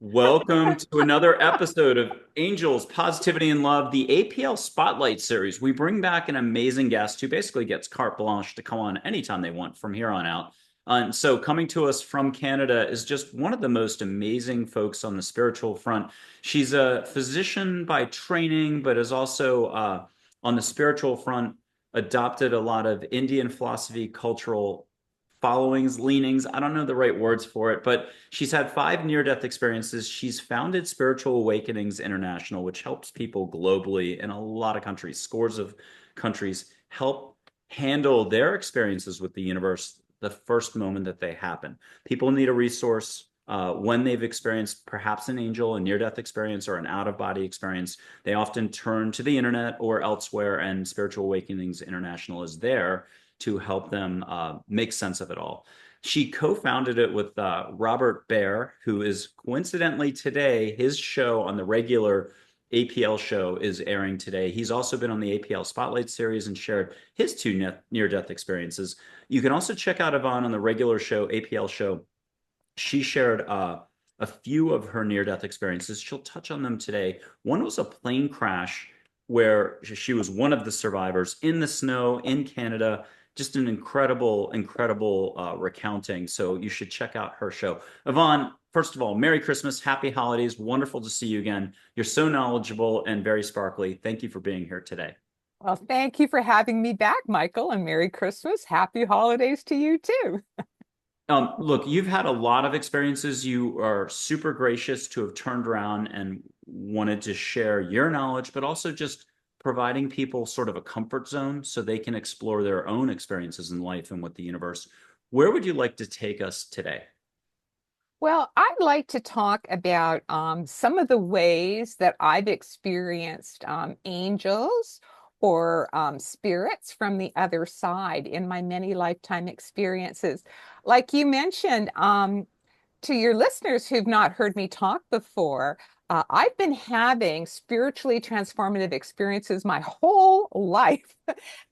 Welcome to another episode of Angels, Positivity, and Love, the APL Spotlight Series. We bring back an amazing guest who basically gets carte blanche to come on anytime they want from here on out. And so, coming to us from Canada is just one of the most amazing folks on the spiritual front. She's a physician by training, but is also on the spiritual front, adopted a lot of Indian philosophy, cultural followings, leanings. I don't know the right words for it, but she's had 5 near-death experiences. She's founded Spiritual Awakenings International, which helps people globally in a lot of countries, scores of countries, help handle their experiences with the universe the first moment that they happen. People need a resource when they've experienced perhaps an angel, a near-death experience, or an out-of-body experience. They often turn to the internet or elsewhere, and Spiritual Awakenings International is there to help them make sense of it all. She co-founded it with Robert Baer, who is coincidentally today, his show on the regular APL show is airing today. He's also been on the APL Spotlight series and shared his 2 near-death experiences. You can also check out Yvonne on the regular show, APL show. She shared a few of her near-death experiences. She'll touch on them today. One was a plane crash where she was one of the survivors in the snow in Canada. Just an incredible recounting. So you should check out her show. Yvonne, first of all, Merry Christmas, Happy Holidays. Wonderful to see you again. You're so knowledgeable and very sparkly. Thank you for being here today. Well, thank you for having me back, Michael, and Merry Christmas. Happy holidays to you too. Look, you've had a lot of experiences. You are super gracious to have turned around and wanted to share your knowledge, but also just providing people sort of a comfort zone so they can explore their own experiences in life and with the universe. Where would you like to take us today? Well, I'd like to talk about some of the ways that I've experienced angels or spirits from the other side in my many lifetime experiences. Like you mentioned, to your listeners who've not heard me talk before, I've been having spiritually transformative experiences my whole life.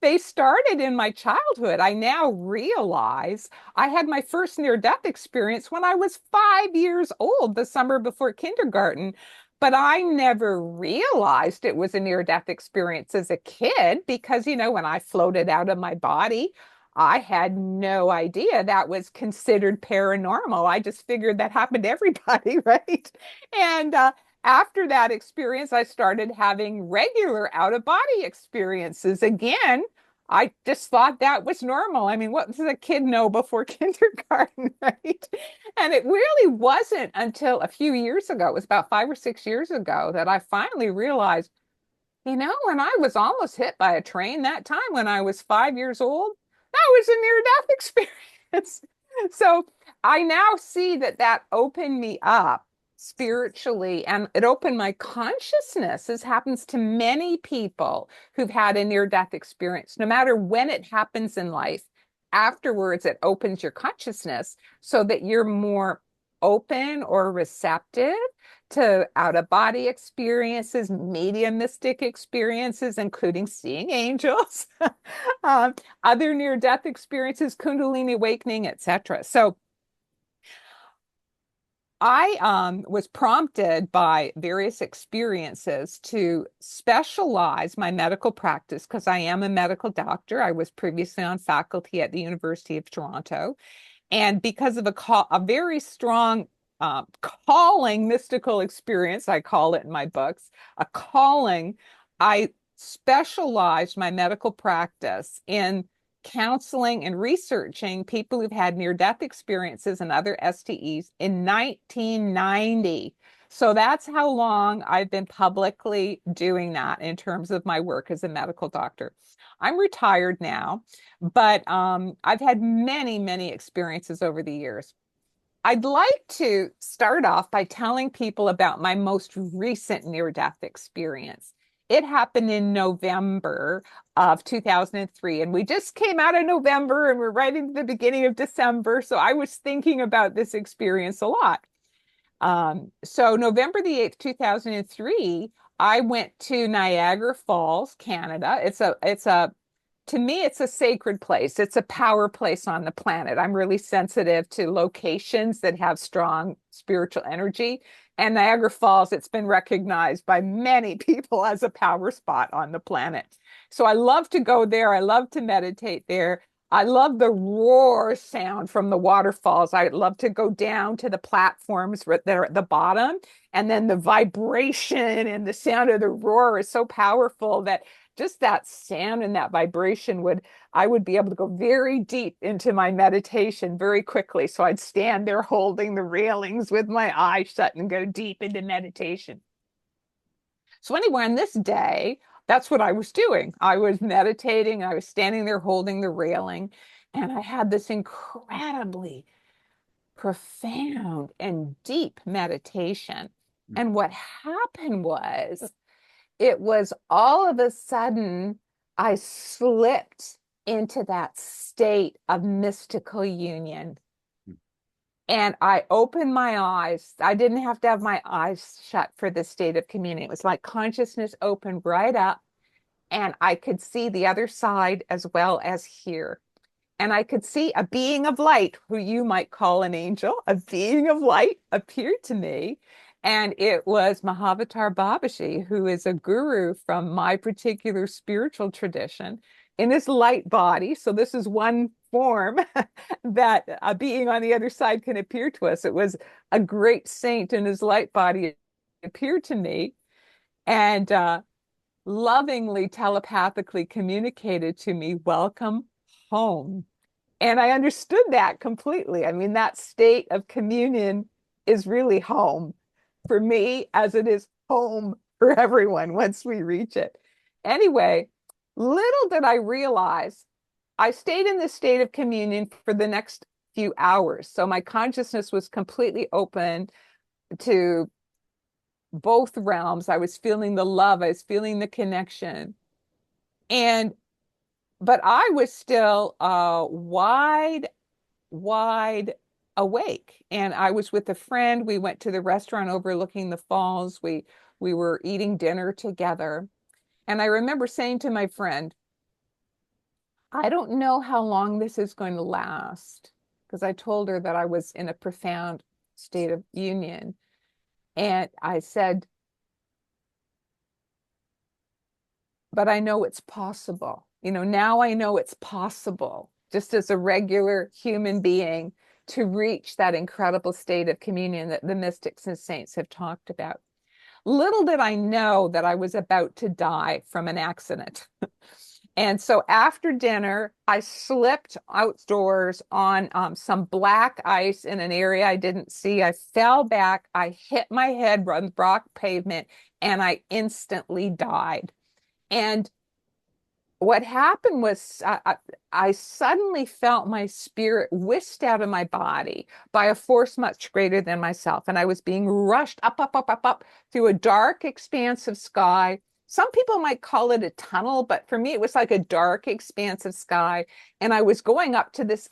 They started in my childhood. I now realize I had my first near-death experience when I was 5 years old, the summer before kindergarten. But I never realized it was a near-death experience as a kid because, when I floated out of my body, I had no idea that was considered paranormal. I just figured that happened to everybody, right? And after that experience, I started having regular out of body experiences. Again, I just thought that was normal. I mean, what does a kid know before kindergarten, right? And it really wasn't until a few years ago, it was about 5 or 6 years ago, that I finally realized, when I was almost hit by a train that time when I was 5 years old, that was a near-death experience. So I now see that that opened me up spiritually and it opened my consciousness, as happens to many people who've had a near-death experience. No matter when it happens in life, afterwards it opens your consciousness so that you're more open or receptive to out of body experiences, mediumistic experiences, including seeing angels, um, other near death experiences, Kundalini awakening, etc. So I was prompted by various experiences to specialize my medical practice because I am a medical doctor. I was previously on faculty at the University of Toronto. And because of a very strong calling, mystical experience, I call it in my books, a calling, I specialized my medical practice in counseling and researching people who've had near-death experiences and other STEs in 1990. So that's how long I've been publicly doing that in terms of my work as a medical doctor. I'm retired now, but I've had many experiences over the years. I'd like to start off by telling people about my most recent near-death experience. It happened in November of 2003, and we just came out of November and we're right into the beginning of December. So I was thinking about this experience a lot. So November the 8th, 2003, I went to Niagara Falls, Canada. To me, it's a sacred place. It's a power place on the planet. I'm really sensitive to locations that have strong spiritual energy. And Niagara Falls, it's been recognized by many people as a power spot on the planet. So I love to go there. I love to meditate there. I love the roar sound from the waterfalls. I love to go down to the platforms that are at the bottom. And then the vibration and the sound of the roar is so powerful that just that sound and that vibration I would be able to go very deep into my meditation very quickly. So I'd stand there holding the railings with my eyes shut and go deep into meditation. So anyway, on this day, that's what I was doing. I was meditating. I was standing there holding the railing, and I had this incredibly profound and deep meditation. And what happened was, it was all of a sudden, I slipped into that state of mystical union. And I opened my eyes. I didn't have to have my eyes shut for the state of communion. It was like consciousness opened right up, and I could see the other side as well as here. And I could see a being of light, who you might call an angel, a being of light appeared to me. And it was Mahavatar Babaji, who is a guru from my particular spiritual tradition, in his light body. So this is one form that a being on the other side can appear to us. It was a great saint in his light body appeared to me and lovingly, telepathically communicated to me, "Welcome home." And I understood that completely. I mean, that state of communion is really home for me, as it is home for everyone once we reach it. Anyway, little did I realize, I stayed in this state of communion for the next few hours. So my consciousness was completely open to both realms. I was feeling the love, I was feeling the connection. But I was still wide awake. And I was with a friend. We went to the restaurant overlooking the falls. We were eating dinner together. And I remember saying to my friend, "I don't know how long this is going to last," because I told her that I was in a profound state of union. And I said, "But I know it's possible. Now I know it's possible, just as a regular human being, to reach that incredible state of communion that the mystics and saints have talked about." Little did I know that I was about to die from an accident. And so after dinner, I slipped outdoors on some black ice in an area I didn't see. I fell back, I hit my head on the rock pavement, and I instantly died. And what happened was, I suddenly felt my spirit whisked out of my body by a force much greater than myself. And I was being rushed up, up, up, up, up through a dark expanse of sky. Some people might call it a tunnel, but for me, it was like a dark expanse of sky. And I was going up to this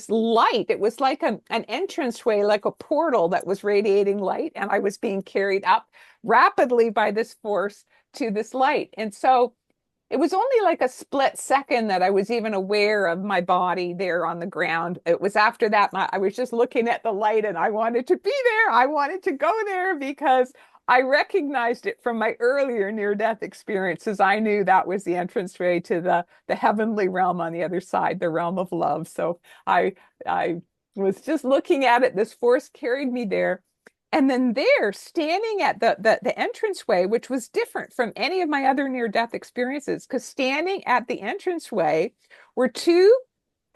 light. It was like an entranceway, like a portal that was radiating light. And I was being carried up rapidly by this force to this light. And so it was only like a split second that I was even aware of my body there on the ground. It was after that, I was just looking at the light and I wanted to be there. I wanted to go there because I recognized it from my earlier near-death experiences. I knew that was the entranceway to the heavenly realm on the other side, the realm of love. So I was just looking at it. This force carried me there. And then there, standing at the entranceway, which was different from any of my other near-death experiences, because standing at the entranceway were two,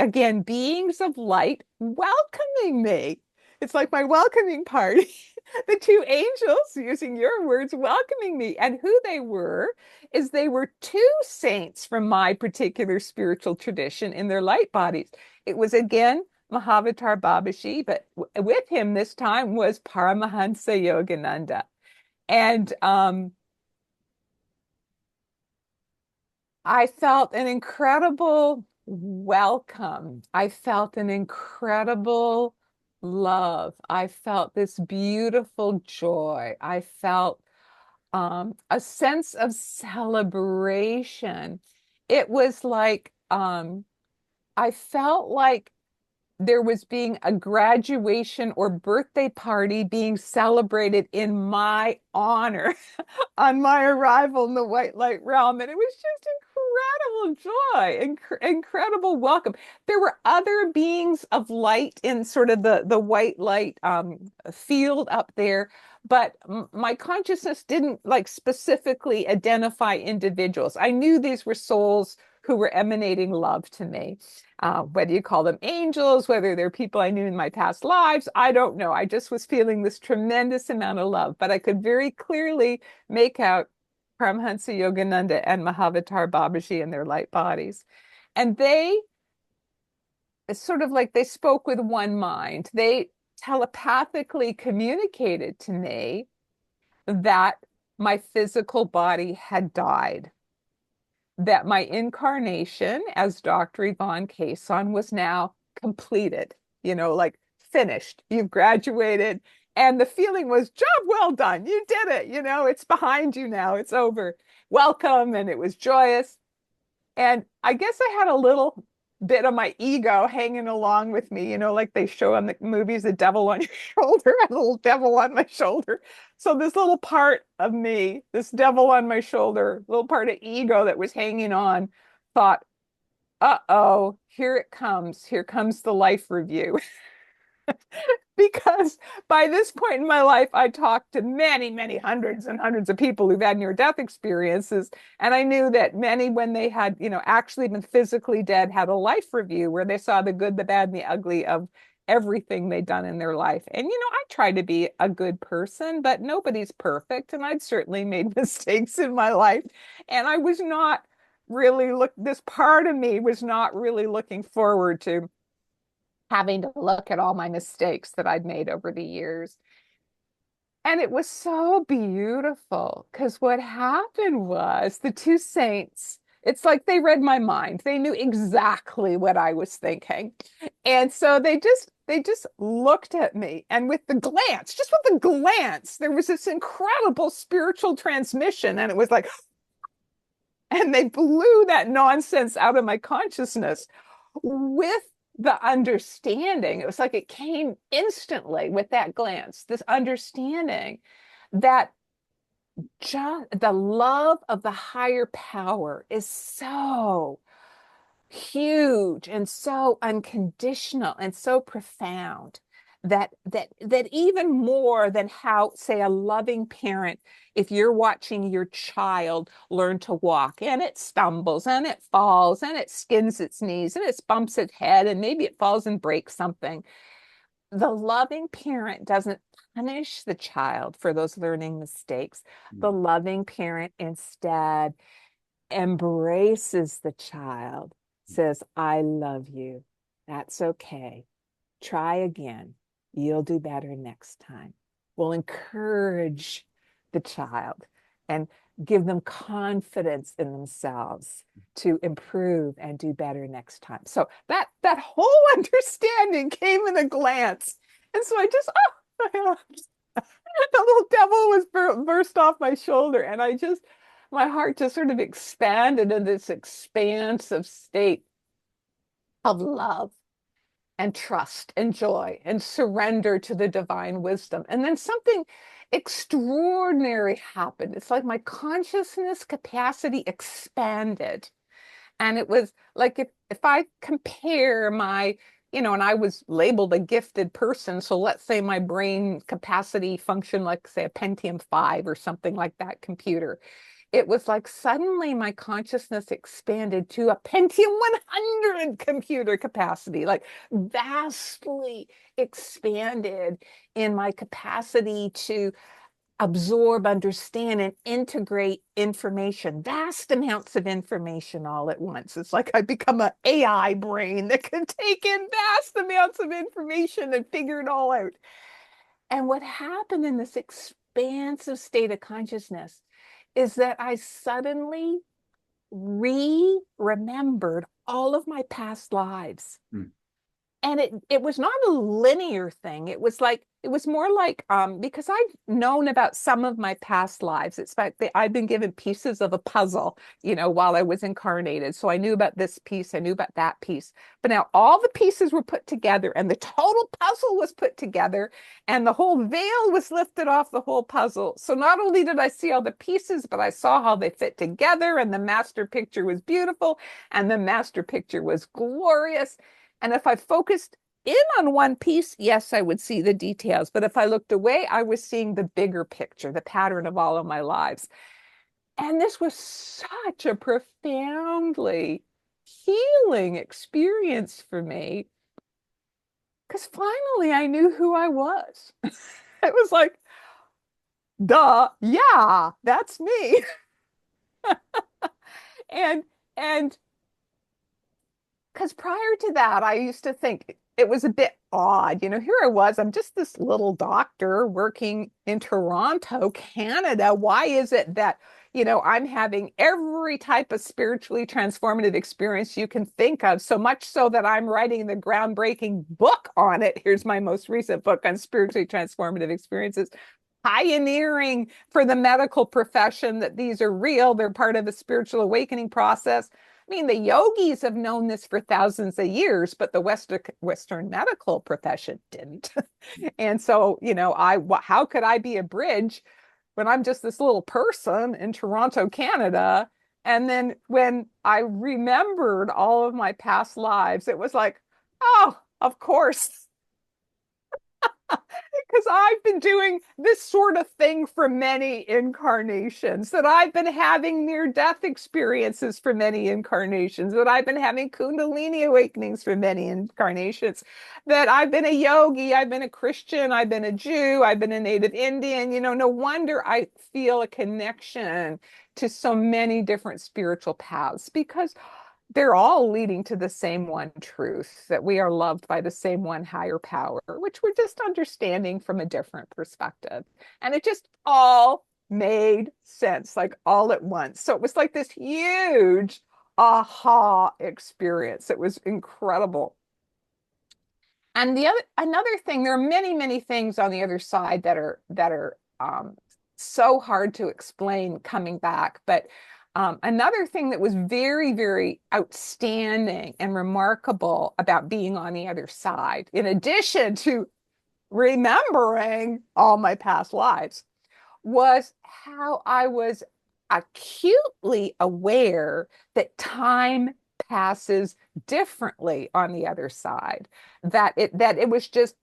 again, beings of light welcoming me. It's like my welcoming party. The two angels, using your words, welcoming me. And who they were is they were two saints from my particular spiritual tradition in their light bodies. It was, again, Mahavatar Babaji, but with him this time was Paramahansa Yogananda. And I felt an incredible welcome. I felt an incredible love. I felt this beautiful joy. I felt a sense of celebration. It was like, I felt like there was being a graduation or birthday party being celebrated in my honor on my arrival in the white light realm. And it was just incredible joy, incredible welcome. There were other beings of light in sort of the white light field up there, but my consciousness didn't like specifically identify individuals. I knew these were souls who were emanating love to me. Whether you call them angels, whether they're people I knew in my past lives, I don't know. I just was feeling this tremendous amount of love, but I could very clearly make out Paramahansa Yogananda and Mahavatar Babaji in their light bodies. And they, it's sort of like they spoke with one mind. They telepathically communicated to me that my physical body had died, that my incarnation as Dr. YVONNE Kason was now completed, like finished. You've graduated. And the feeling was, job well done. You did it. It's behind you now. It's over. Welcome. And it was joyous. And I guess I had a little bit of my ego hanging along with me, like they show in the movies, the devil on your shoulder, a little devil on my shoulder. So this little part of me, this devil on my shoulder, little part of ego that was hanging on, thought, uh-oh, here it comes. Here comes the life review. Because by this point in my life, I talked to many, many hundreds and hundreds of people who've had near-death experiences. And I knew that many, when they had, actually been physically dead, had a life review where they saw the good, the bad, and the ugly of everything they'd done in their life. And, I try to be a good person, but nobody's perfect. And I'd certainly made mistakes in my life. And I was not really this part of me was not really looking forward to having to look at all my mistakes that I'd made over the years. And it was so beautiful because what happened was the two saints, it's like they read my mind. They knew exactly what I was thinking. And so they just looked at me, and with the glance, just with the glance, there was this incredible spiritual transmission. And it was like, and they blew that nonsense out of my consciousness with the understanding. It was like it came instantly with that glance, this understanding that just the love of the higher power is so huge and so unconditional and so profound that even more than how, say, a loving parent, if you're watching your child learn to walk and it stumbles and it falls and it skins its knees and it bumps its head and maybe it falls and breaks something, the loving parent doesn't punish the child for those learning mistakes. The loving parent instead embraces the child, says, I love you. That's okay. Try again. You'll do better next time. We'll encourage the child and give them confidence in themselves to improve and do better next time. So that whole understanding came in a glance. And so I just, the little devil was burst off my shoulder. And my heart just sort of expanded in this expansive state of love and trust and joy and surrender to the divine wisdom. And then something extraordinary happened. It's like my consciousness capacity expanded. And it was like if I compare my, and I was labeled a gifted person. So let's say my brain capacity function like, say, a Pentium 5 or something like that computer. It was like suddenly my consciousness expanded to a Pentium 100 computer capacity, like vastly expanded in my capacity to absorb, understand, and integrate information, vast amounts of information all at once. It's like I become an AI brain that can take in vast amounts of information and figure it all out. And what happened in this expansive state of consciousness is that I suddenly remembered all of my past lives. and it was not a linear thing. It was more like because I've known about some of my past lives. It's like I've been given pieces of a puzzle, while I was incarnated. So I knew about this piece, I knew about that piece. But now all the pieces were put together and the total puzzle was put together and the whole veil was lifted off the whole puzzle. So not only did I see all the pieces, but I saw how they fit together, and the master picture was beautiful and the master picture was glorious. And if I focused in on one piece, yes, I would see the details. But if I looked away, I was seeing the bigger picture, the pattern of all of my lives. And this was such a profoundly healing experience for me because finally I knew who I was. It was like, duh, yeah, that's me. and and because prior to that, I used to think it was a bit odd. Here I was, I'm just this little doctor working in Toronto, Canada. Why is it that, I'm having every type of spiritually transformative experience you can think of, so much so that I'm writing the groundbreaking book on it. Here's my most recent book on spiritually transformative experiences, pioneering for the medical profession that these are real. They're part of a spiritual awakening process. I mean, the yogis have known this for thousands of years, but the Western medical profession didn't. And so, how could I be a bridge when I'm just this little person in Toronto, Canada? And then when I remembered all of my past lives, it was like, oh, of course, because I've been doing this sort of thing for many incarnations, that I've been having near-death experiences for many incarnations, that I've been having Kundalini awakenings for many incarnations, that I've been a yogi, I've been a Christian, I've been a Jew, I've been a native Indian. No wonder I feel a connection to so many different spiritual paths, because they're all leading to the same one truth, that we are loved by the same one higher power, which we're just understanding from a different perspective. And it just all made sense, like all at once. So it was like this huge aha experience. It was incredible. And another thing, there are many, many things on the other side that are so hard to explain coming back. But another thing that was very, very outstanding and remarkable about being on the other side, in addition to remembering all my past lives, was how I was acutely aware that time passes differently on the other side. That it was just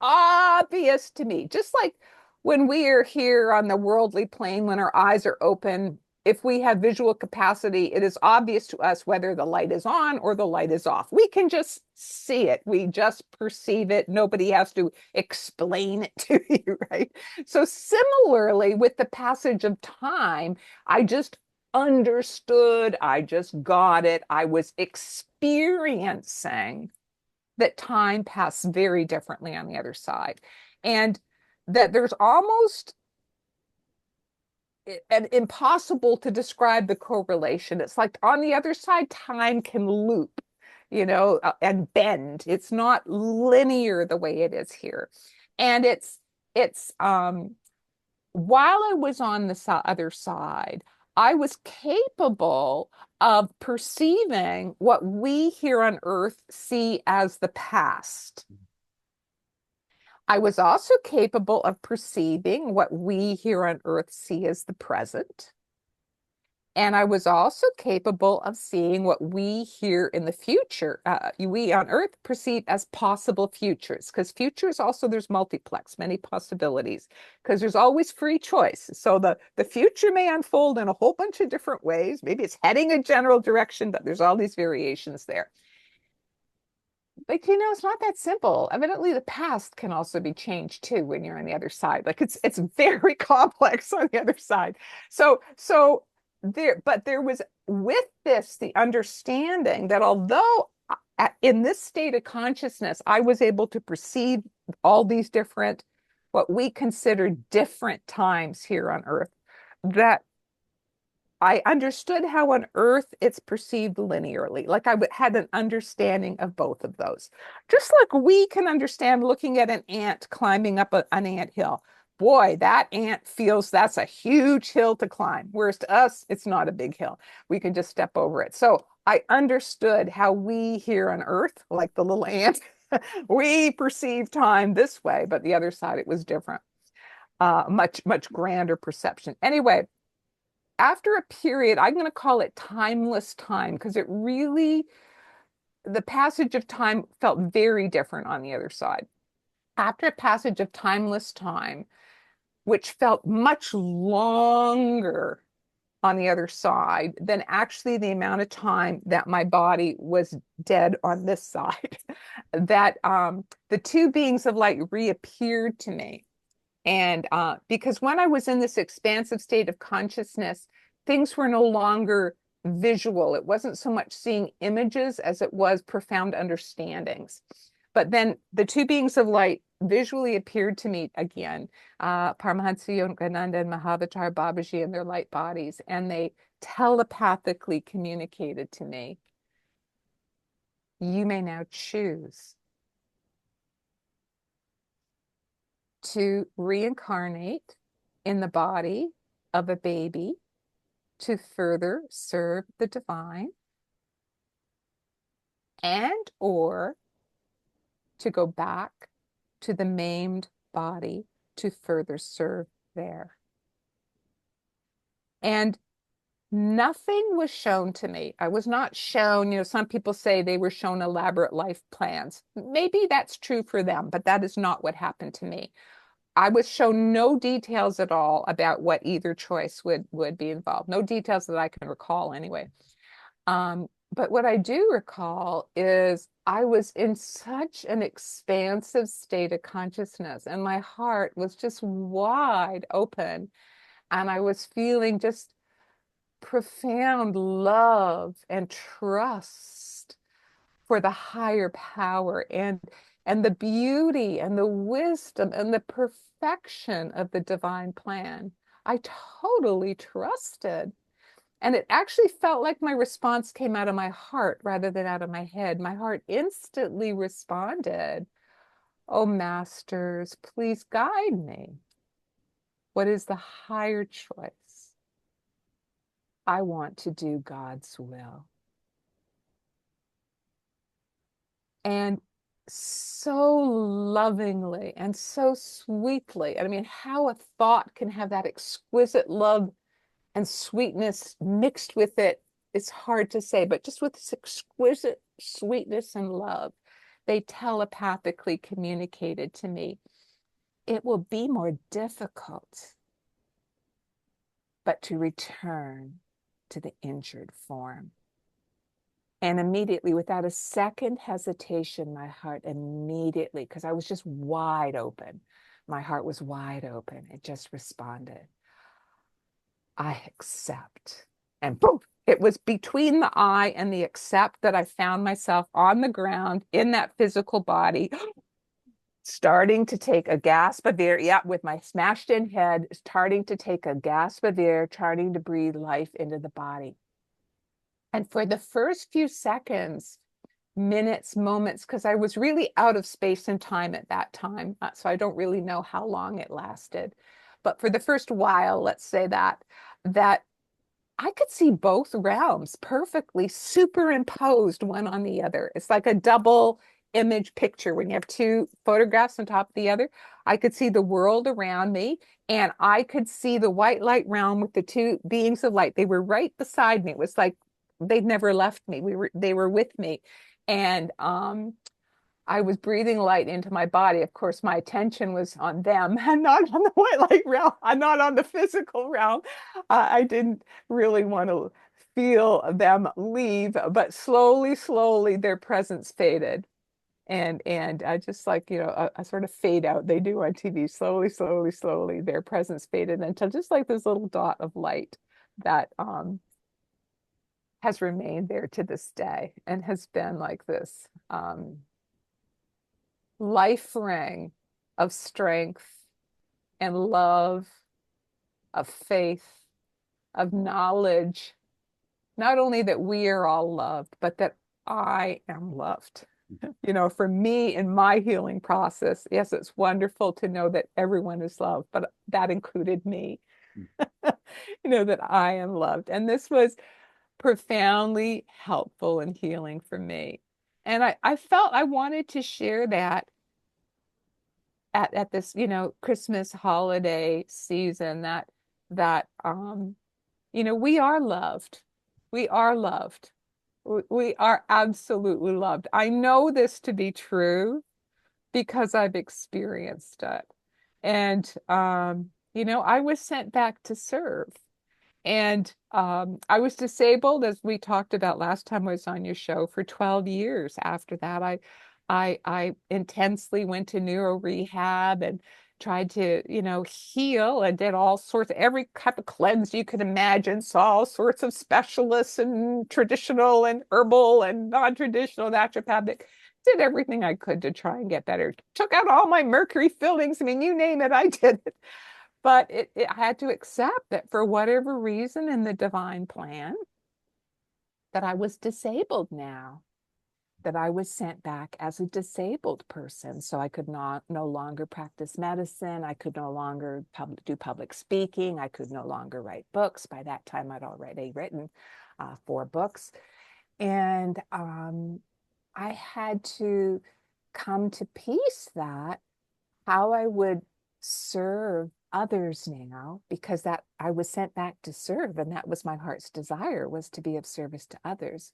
obvious to me, just like when we are here on the worldly plane, when our eyes are open, if we have visual capacity, it is obvious to us whether the light is on or the light is off. We can just see it. We just perceive it. Nobody has to explain it to you, right? So similarly, with the passage of time, I just understood. I just got it. I was experiencing that time passed very differently on the other side. And that there's almost and impossible to describe the correlation. It's like on the other side, time can loop, and bend. It's not linear the way it is here. And it's while I was on the other side, I was capable of perceiving what we here on Earth see as the past. I was also capable of perceiving what we here on Earth see as the present. And I was also capable of seeing what we here in the future, we on Earth perceive as possible futures, because futures also, there's multiplex, many possibilities, because there's always free choice. So the future may unfold in a whole bunch of different ways. Maybe it's heading a general direction, but there's all these variations there. But it's not that simple. Evidently, the past can also be changed too when you're on the other side. Like it's very complex on the other side. So there was with this the understanding that although in this state of consciousness, I was able to perceive all these different, what we consider different times here on Earth, that I understood how on Earth it's perceived linearly. Like had an understanding of both of those. Just like we can understand looking at an ant climbing up an ant hill. Boy, that ant feels that's a huge hill to climb. Whereas to us, it's not a big hill. We can just step over it. So I understood how we here on Earth, like the little ant, we perceive time this way, but the other side, it was different. Much grander perception. Anyway, after a period, I'm going to call it timeless time because it really, the passage of time felt very different on the other side. After a passage of timeless time, which felt much longer on the other side than actually the amount of time that my body was dead on this side, that the two beings of light reappeared to me. And because when I was in this expansive state of consciousness, things were no longer visual. It wasn't so much seeing images as it was profound understandings. But then the two beings of light visually appeared to me again, Paramahansa, Yogananda, and Mahavatar, Babaji in their light bodies, and they telepathically communicated to me, you may now choose to reincarnate in the body of a baby to further serve the divine, and or to go back to the maimed body to further serve there. And nothing was shown to me. I was not shown, some people say they were shown elaborate life plans. Maybe that's true for them, but that is not what happened to me. I was shown no details at all about what either choice would be involved. No details that I can recall anyway. But what I do recall is I was in such an expansive state of consciousness, and my heart was just wide open, and I was feeling just profound love and trust for the higher power and the beauty and the wisdom and the perfection of the divine plan. I totally trusted. And it actually felt like my response came out of my heart rather than out of my head. My heart instantly responded, oh, masters, please guide me. What is the higher choice? I want to do God's will. And so lovingly and so sweetly. I mean, how a thought can have that exquisite love and sweetness mixed with it, it's hard to say, but just with this exquisite sweetness and love, they telepathically communicated to me, it will be more difficult, but to return to the injured form. And immediately, without a second hesitation, my heart immediately, because I was just wide open, my heart was wide open. It just responded, I accept. And boom, it was between the I and the accept that I found myself on the ground in that physical body, starting to take a gasp of air. Yeah, with my smashed in head, starting to take a gasp of air, starting to breathe life into the body. And for the first few seconds, minutes, moments, because I was really out of space and time at that time. So I don't really know how long it lasted. But for the first while, let's say that I could see both realms perfectly superimposed one on the other. It's like a double image picture when you have two photographs on top of the other. I could see the world around me, and I could see the white light realm with the two beings of light. They were right beside me. It was like they'd never left me. They were with me. And I was breathing light into my body. Of course, my attention was on them and not on the white light realm, not on the physical realm. I didn't really want to feel them leave, but slowly, their presence faded. And I just like, a sort of fade out they do on TV. Slowly, their presence faded until just like this little dot of light that has remained there to this day and has been like this life ring of strength and love, of faith, of knowledge, not only that we are all loved, but that I am loved. For me in my healing process, yes, it's wonderful to know that everyone is loved, but that included me, that I am loved. And this was profoundly helpful and healing for me. And I felt I wanted to share that at this, Christmas holiday season, that we are loved. We are loved. We are absolutely loved. I know this to be true because I've experienced it. And I was sent back to serve. And I was disabled, as we talked about last time I was on your show, for 12 years. After that, I intensely went to neuro rehab and tried to, heal, and did all sorts of every type of cleanse you could imagine, saw all sorts of specialists and traditional and herbal and non-traditional naturopathic, did everything I could to try and get better. Took out all my mercury fillings. I mean, you name it, I did it. But I had to accept that for whatever reason in the divine plan, that I was disabled now, that I was sent back as a disabled person. So I could no longer practice medicine. I could no longer do public speaking. I could no longer write books. By that time, I'd already written 4 books. And I had to come to peace that how I would serve others now, because that I was sent back to serve, and that was my heart's desire, was to be of service to others,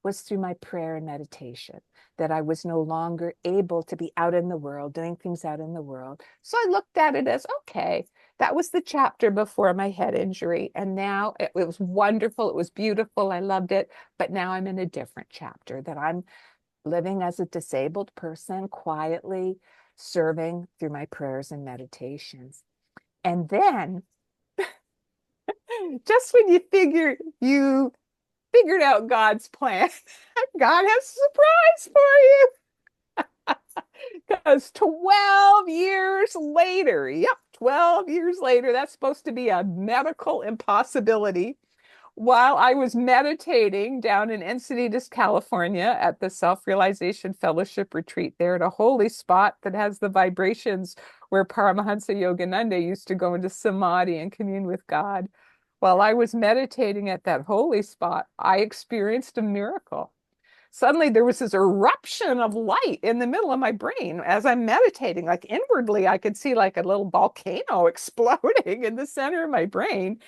was through my prayer and meditation, that I was no longer able to be out in the world, doing things out in the world. So I looked at it as, okay, that was the chapter before my head injury. And now it was wonderful. It was beautiful. I loved it. But now I'm in a different chapter, that I'm living as a disabled person, quietly serving through my prayers and meditations. And then just when you figured out God's plan, God has a surprise for you. Because 12 years later, 12 years later, that's supposed to be a medical impossibility. While I was meditating down in Encinitas, California at the Self-Realization Fellowship Retreat there, at a holy spot that has the vibrations where Paramahansa Yogananda used to go into samadhi and commune with God. While I was meditating at that holy spot, I experienced a miracle. Suddenly there was this eruption of light in the middle of my brain as I'm meditating. Like inwardly, I could see like a little volcano exploding in the center of my brain.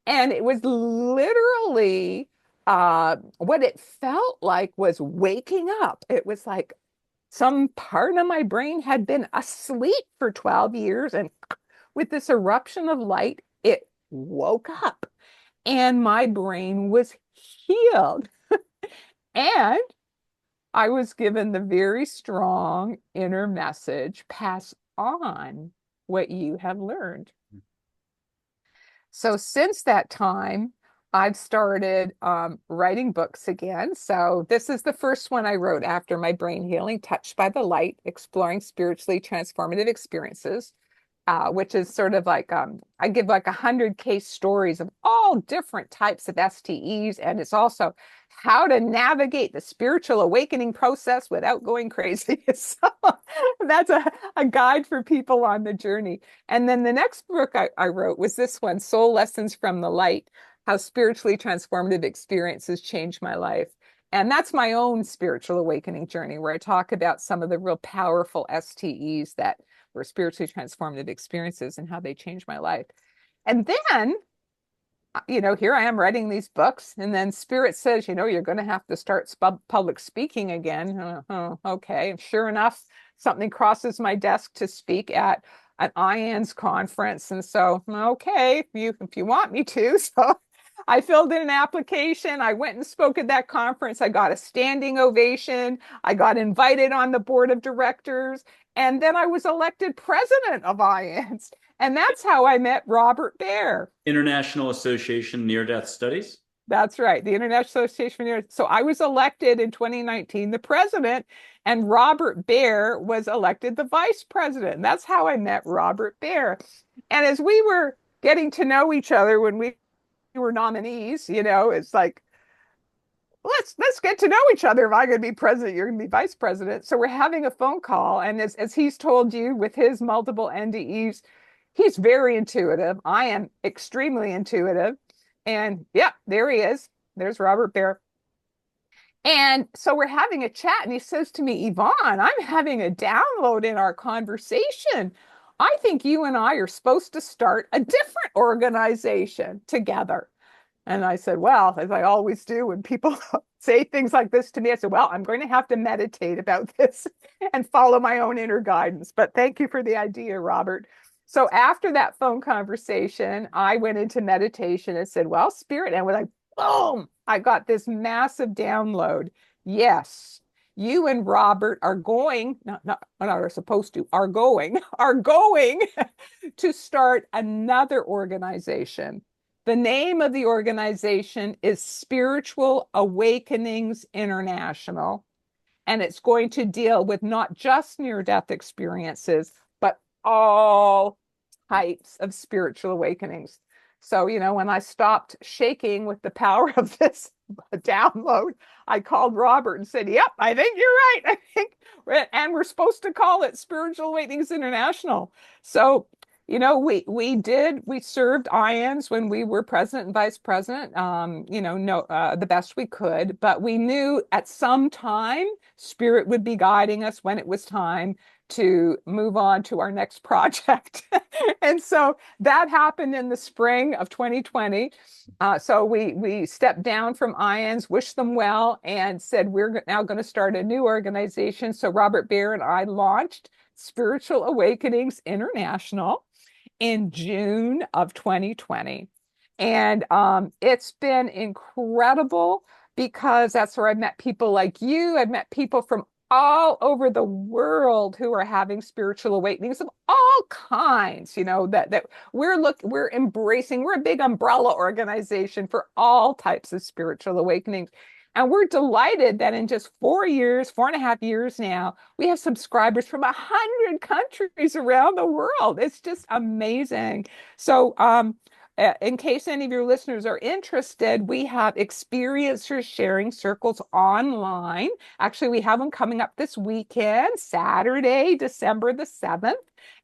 And it was literally what it felt like was waking up. It was like some part of my brain had been asleep for 12 years. And with this eruption of light, it woke up and my brain was healed. And I was given the very strong inner message, pass on what you have learned. So since that time, I've started writing books again. So this is the first one I wrote after my brain healing, Touched by the Light, Exploring Spiritually Transformative Experiences, which is sort of like, I give like 100 case stories of all different types of STEs. And it's also how to navigate the spiritual awakening process without going crazy. So that's a guide for people on the journey. And then the next book I wrote was this one, Soul Lessons from the Light, How Spiritually Transformative Experiences Changed My Life. And that's my own spiritual awakening journey, where I talk about some of the real powerful STEs that were spiritually transformative experiences and how they changed my life. And then, here I am writing these books, and then Spirit says, you're going to have to start public speaking again. Okay. And sure enough, something crosses my desk to speak at an IANS conference. And so, okay, if you want me to. So I filled in an application. I went and spoke at that conference. I got a standing ovation. I got invited on the board of directors. And then I was elected president of IANS. And that's how I met Robert Baer. International Association Near-Death Studies. That's right. The International Association for Near-Death. So I was elected in 2019, the president, and Robert Baer was elected the vice president. And that's how I met Robert Baer. And as we were getting to know each other when we were nominees, it's like, let's get to know each other. If I'm going to be president, you're going to be vice president. So we're having a phone call, and as he's told you with his multiple NDEs, he's very intuitive. I am extremely intuitive, and yeah, there he is. There's Robert Bear. And so we're having a chat, and he says to me, Yvonne, I'm having a download in our conversation. I think you and I are supposed to start a different organization together. And I said, well, as I always do when people say things like this to me, I said, well, I'm going to have to meditate about this and follow my own inner guidance. But thank you for the idea, Robert. So after that phone conversation, I went into meditation and said, well, spirit, and we're like, boom, I got this massive download. Yes, you and Robert are going, not are supposed to, are going to start another organization. The name of the organization is Spiritual Awakenings International, and it's going to deal with not just near-death experiences, but all types of spiritual awakenings. So, when I stopped shaking with the power of this download, I called Robert and said, yep, I think you're right. And we're supposed to call it Spiritual Awakenings International. So, we served IANDS when we were president and vice president, the best we could, but we knew at some time spirit would be guiding us when it was time to move on to our next project. And so that happened in the spring of 2020. So we stepped down from IANDS, wished them well, and said, we're now going to start a new organization. So Robert Bear and I launched Spiritual Awakenings International in June of 2020. And it's been incredible because that's where I've met people like you. I've met people from all over the world who are having spiritual awakenings of all kinds, that we're embracing. We're a big umbrella organization for all types of spiritual awakenings. And we're delighted that in just 4 years, 4.5 years now, we have subscribers from 100 countries around the world. It's just amazing. So in case any of your listeners are interested, we have experiencers sharing circles online. Actually, we have them coming up this weekend, Saturday, December the 7th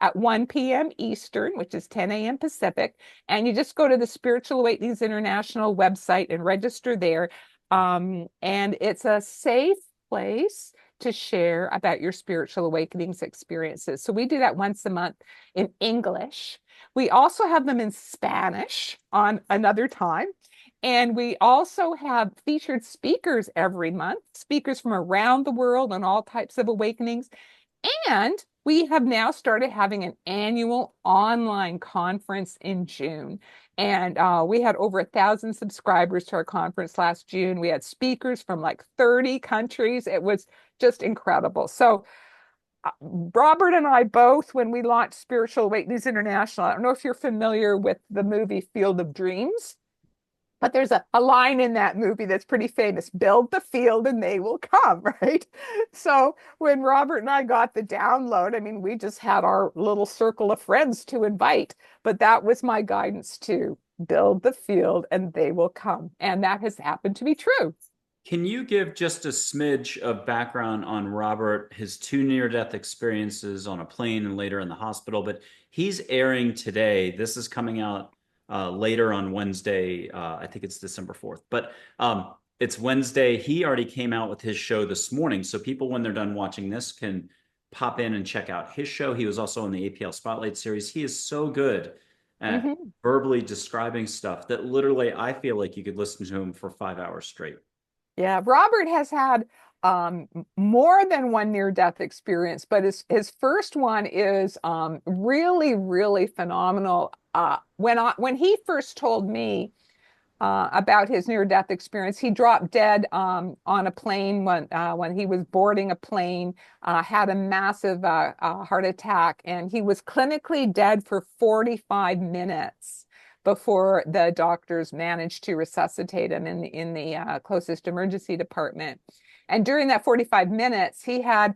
at 1 p.m. Eastern, which is 10 a.m. Pacific. And you just go to the Spiritual Awakenings International website and register there. And it's a safe place to share about your spiritual awakenings experiences. So we do that once a month in English. We also have them in Spanish on another time. And we also have featured speakers every month, speakers from around the world on all types of awakenings. And we have now started having an annual online conference in June. And we had over 1,000 subscribers to our conference last June. We had speakers from like 30 countries. It was just incredible. So Robert and I both, when we launched Spiritual Awakenings International, I don't know if you're familiar with the movie Field of Dreams, but there's a line in that movie that's pretty famous, build the field and they will come, right? So when Robert and I got the download, I mean, we just had our little circle of friends to invite, but that was my guidance too, build the field and they will come. And that has happened to be true. Can you give just a smidge of background on Robert, his two near-death experiences on a plane and later in the hospital? But he's airing today. This is coming out later on Wednesday. I think it's December 4th. But it's Wednesday. He already came out with his show this morning. So people, when they're done watching this, can pop in and check out his show. He was also on the APL Spotlight series. He is so good at verbally describing stuff that literally I feel like you could listen to him for 5 hours straight. Yeah, Robert has had more than one near-death experience, but his first one is really, really phenomenal. When he first told me about his near-death experience, he dropped dead on a plane when he was boarding a plane, had a massive heart attack, and he was clinically dead for 45 minutes before the doctors managed to resuscitate him in the closest emergency department. And during that 45 minutes, he had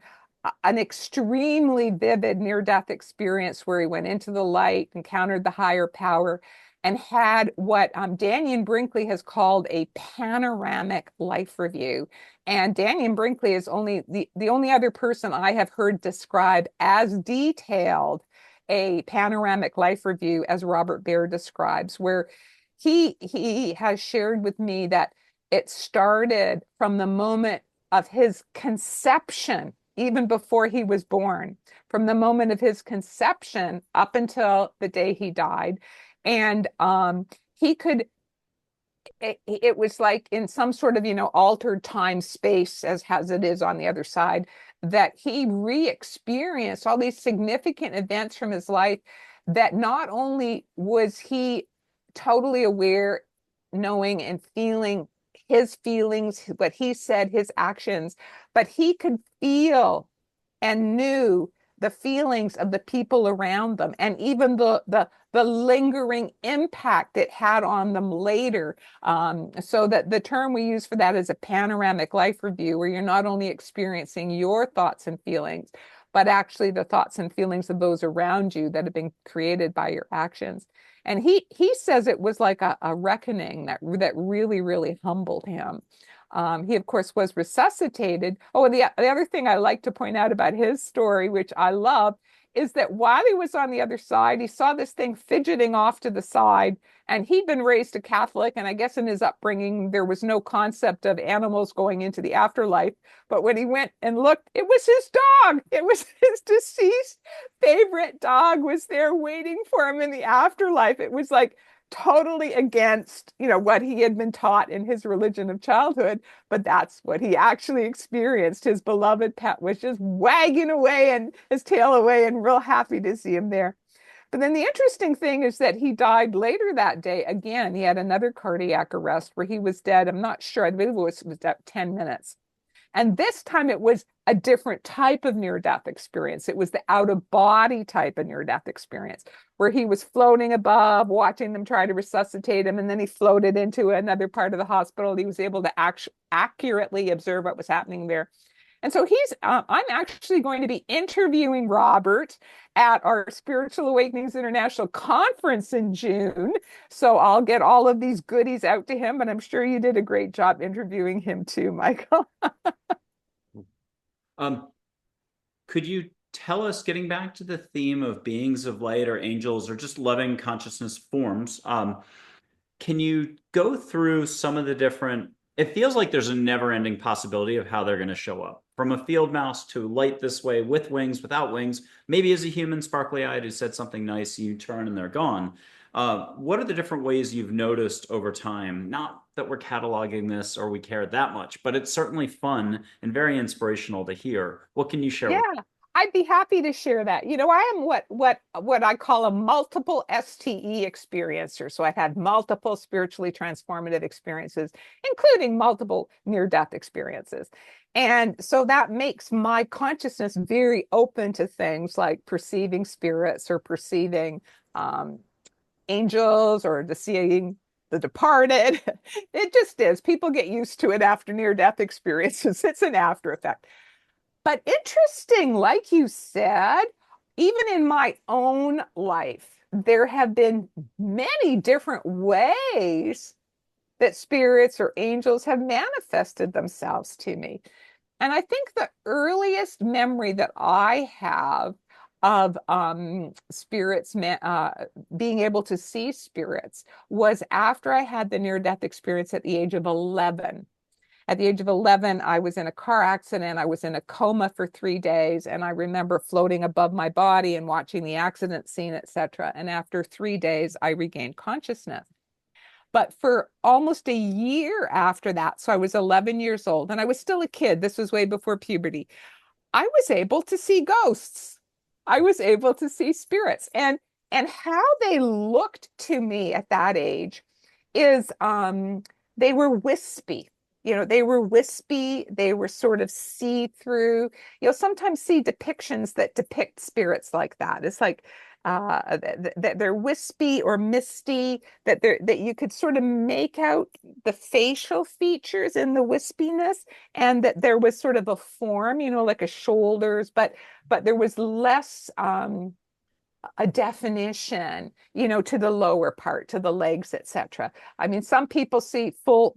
an extremely vivid near-death experience where he went into the light, encountered the higher power. and had what Dannion Brinkley has called a panoramic life review. And Dannion Brinkley is only the only other person I have heard describe as detailed a panoramic life review as Robert Baer describes, where he has shared with me that it started from the moment of his conception, even before he was born, from the moment of his conception up until the day he died. And he could, it was like in some sort of, altered time space as it is on the other side, that he re-experienced all these significant events from his life, that not only was he totally aware, knowing and feeling his feelings, what he said, his actions, but he could feel and knew the feelings of the people around them, and even the lingering impact it had on them later. So that the term we use for that is a panoramic life review, where you're not only experiencing your thoughts and feelings, but actually the thoughts and feelings of those around you that have been created by your actions. And he says it was like a reckoning that really, really humbled him. He, of course, was resuscitated. Oh, and the other thing I like to point out about his story, which I love, is that while he was on the other side, he saw this thing fidgeting off to the side. And he'd been raised a Catholic, and I guess in his upbringing, there was no concept of animals going into the afterlife. But when he went and looked, it was his dog. It was his deceased favorite dog was there waiting for him in the afterlife. It was like totally against, what he had been taught in his religion of childhood, but that's what he actually experienced. His beloved pet was just wagging away and his tail away and real happy to see him there. But then the interesting thing is that he died later that day. Again, he had another cardiac arrest where he was dead. I'm not sure. I believe it was 10 minutes. And this time it was a different type of near-death experience. It was the out-of-body type of near-death experience, where he was floating above, watching them try to resuscitate him, and then he floated into another part of the hospital. He was able to accurately observe what was happening there. And so I'm actually going to be interviewing Robert at our Spiritual Awakenings International conference in June. So I'll get all of these goodies out to him, but I'm sure you did a great job interviewing him too, Michael. Could you tell us, getting back to the theme of beings of light or angels or just loving consciousness forms, can you go through some of the different, it feels like there's a never-ending possibility of how they're going to show up. From a field mouse to light this way, with wings, without wings, maybe as a human sparkly-eyed who said something nice, you turn and they're gone. What are the different ways you've noticed over time? Not that we're cataloging this or we care that much, but it's certainly fun and very inspirational to hear. What can you share with Yeah, I'd be happy to share that. I am what I call a multiple STE experiencer. So I've had multiple spiritually transformative experiences, including multiple near-death experiences. And so that makes my consciousness very open to things like perceiving spirits or perceiving angels or to seeing the departed. It just is. People get used to it after near-death experiences. It's an after effect. But interesting, like you said, even in my own life, there have been many different ways that spirits or angels have manifested themselves to me. And I think the earliest memory that I have of spirits, being able to see spirits, was after I had the near-death experience at the age of 11. At the age of 11, I was in a car accident. I was in a coma for 3 days. And I remember floating above my body and watching the accident scene, etc. And after 3 days, I regained consciousness. But for almost a year after that, so I was 11 years old and I was still a kid. This was way before puberty. I was able to see ghosts. I was able to see spirits. And how they looked to me at that age is they were wispy. They were wispy. They were sort of see-through. You'll sometimes see depictions that depict spirits like that. It's like that they're wispy or misty, that you could sort of make out the facial features in the wispiness, and that there was sort of a form, like a shoulders, but there was less a definition, to the lower part, to the legs, etc. I mean, some people see full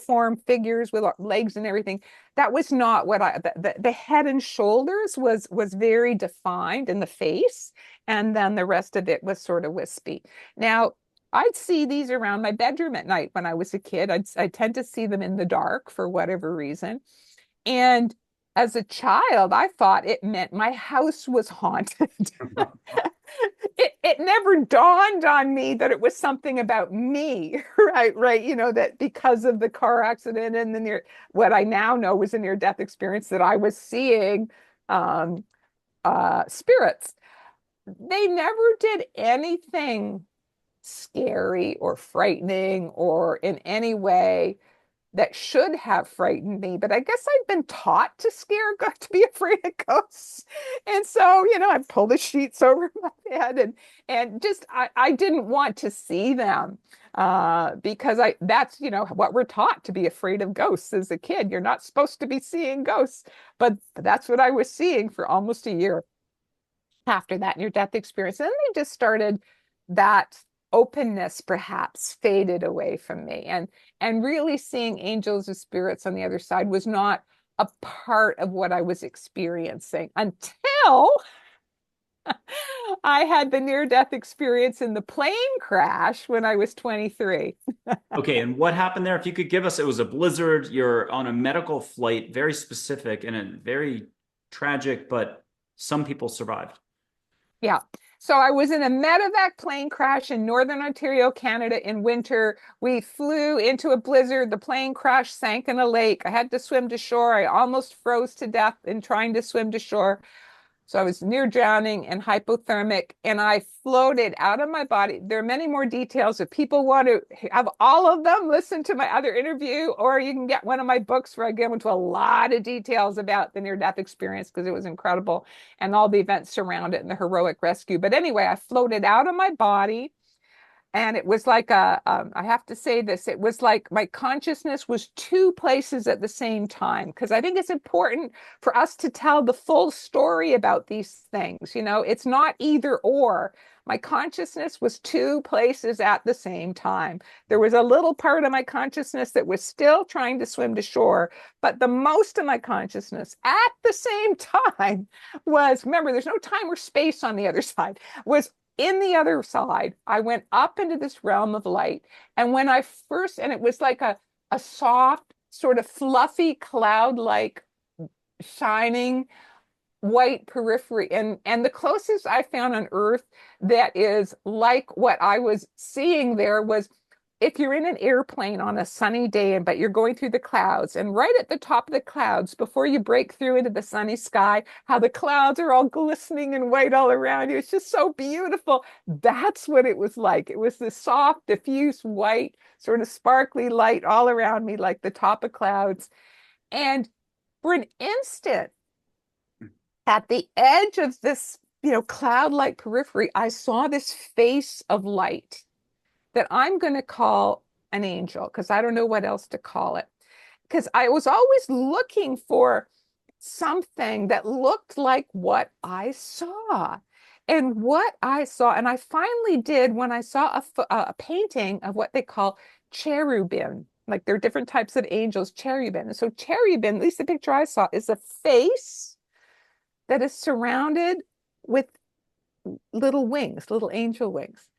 form figures with legs and everything. That was not what the head and shoulders was very defined in the face, and then the rest of it was sort of wispy. Now, I'd see these around my bedroom at night when I was a kid. I tend to see them in the dark for whatever reason. And as a child, I thought it meant my house was haunted. It never dawned on me that it was something about me, right, that because of the car accident and what I now know was a near-death experience, that I was seeing um, spirits. They never did anything scary or frightening or in any way that should have frightened me, but I guess I'd been taught to be afraid of ghosts. And so, I'd pull the sheets over my head and just I didn't want to see them because that's, what we're taught, to be afraid of ghosts as a kid. You're not supposed to be seeing ghosts, but that's what I was seeing for almost a year after that near-death experience. And then they just started, that openness perhaps faded away from me. And really seeing angels or spirits on the other side was not a part of what I was experiencing until I had the near-death experience in the plane crash when I was 23. Okay, and what happened there? If you could give us, it was a blizzard, you're on a medical flight, very specific and a very tragic, but some people survived. Yeah. So I was in a medevac plane crash in Northern Ontario, Canada in winter. We flew into a blizzard. The plane crash, sank in a lake. I had to swim to shore. I almost froze to death in trying to swim to shore. So I was near drowning and hypothermic, and I floated out of my body. There are many more details. If people want to have all of them, listen to my other interview, or you can get one of my books where I go into a lot of details about the near-death experience because it was incredible and all the events around it and the heroic rescue. But anyway, I floated out of my body. And it was like I have to say this, it was like my consciousness was two places at the same time, because I think it's important for us to tell the full story about these things. It's not either or. My consciousness was two places at the same time. There was a little part of my consciousness that was still trying to swim to shore, but the most of my consciousness at the same time was, remember, there's no time or space on the other side, was in the other side. I went up into this realm of light. And and it was like a soft, sort of fluffy cloud-like shining white periphery. And the closest I found on Earth that is like what I was seeing there was, if you're in an airplane on a sunny day, but you're going through the clouds, and right at the top of the clouds, before you break through into the sunny sky, how the clouds are all glistening and white all around you. It's just so beautiful. That's what it was like. It was this soft, diffuse white, sort of sparkly light all around me, like the top of clouds. And for an instant, at the edge of this, cloud-like periphery, I saw this face of light that I'm going to call an angel, because I don't know what else to call it. Because I was always looking for something that looked like what I saw. And what I saw, and I finally did when I saw a painting of what they call cherubim. Like, there are different types of angels, cherubim. And so cherubim, at least the picture I saw, is a face that is surrounded with little wings, little angel wings.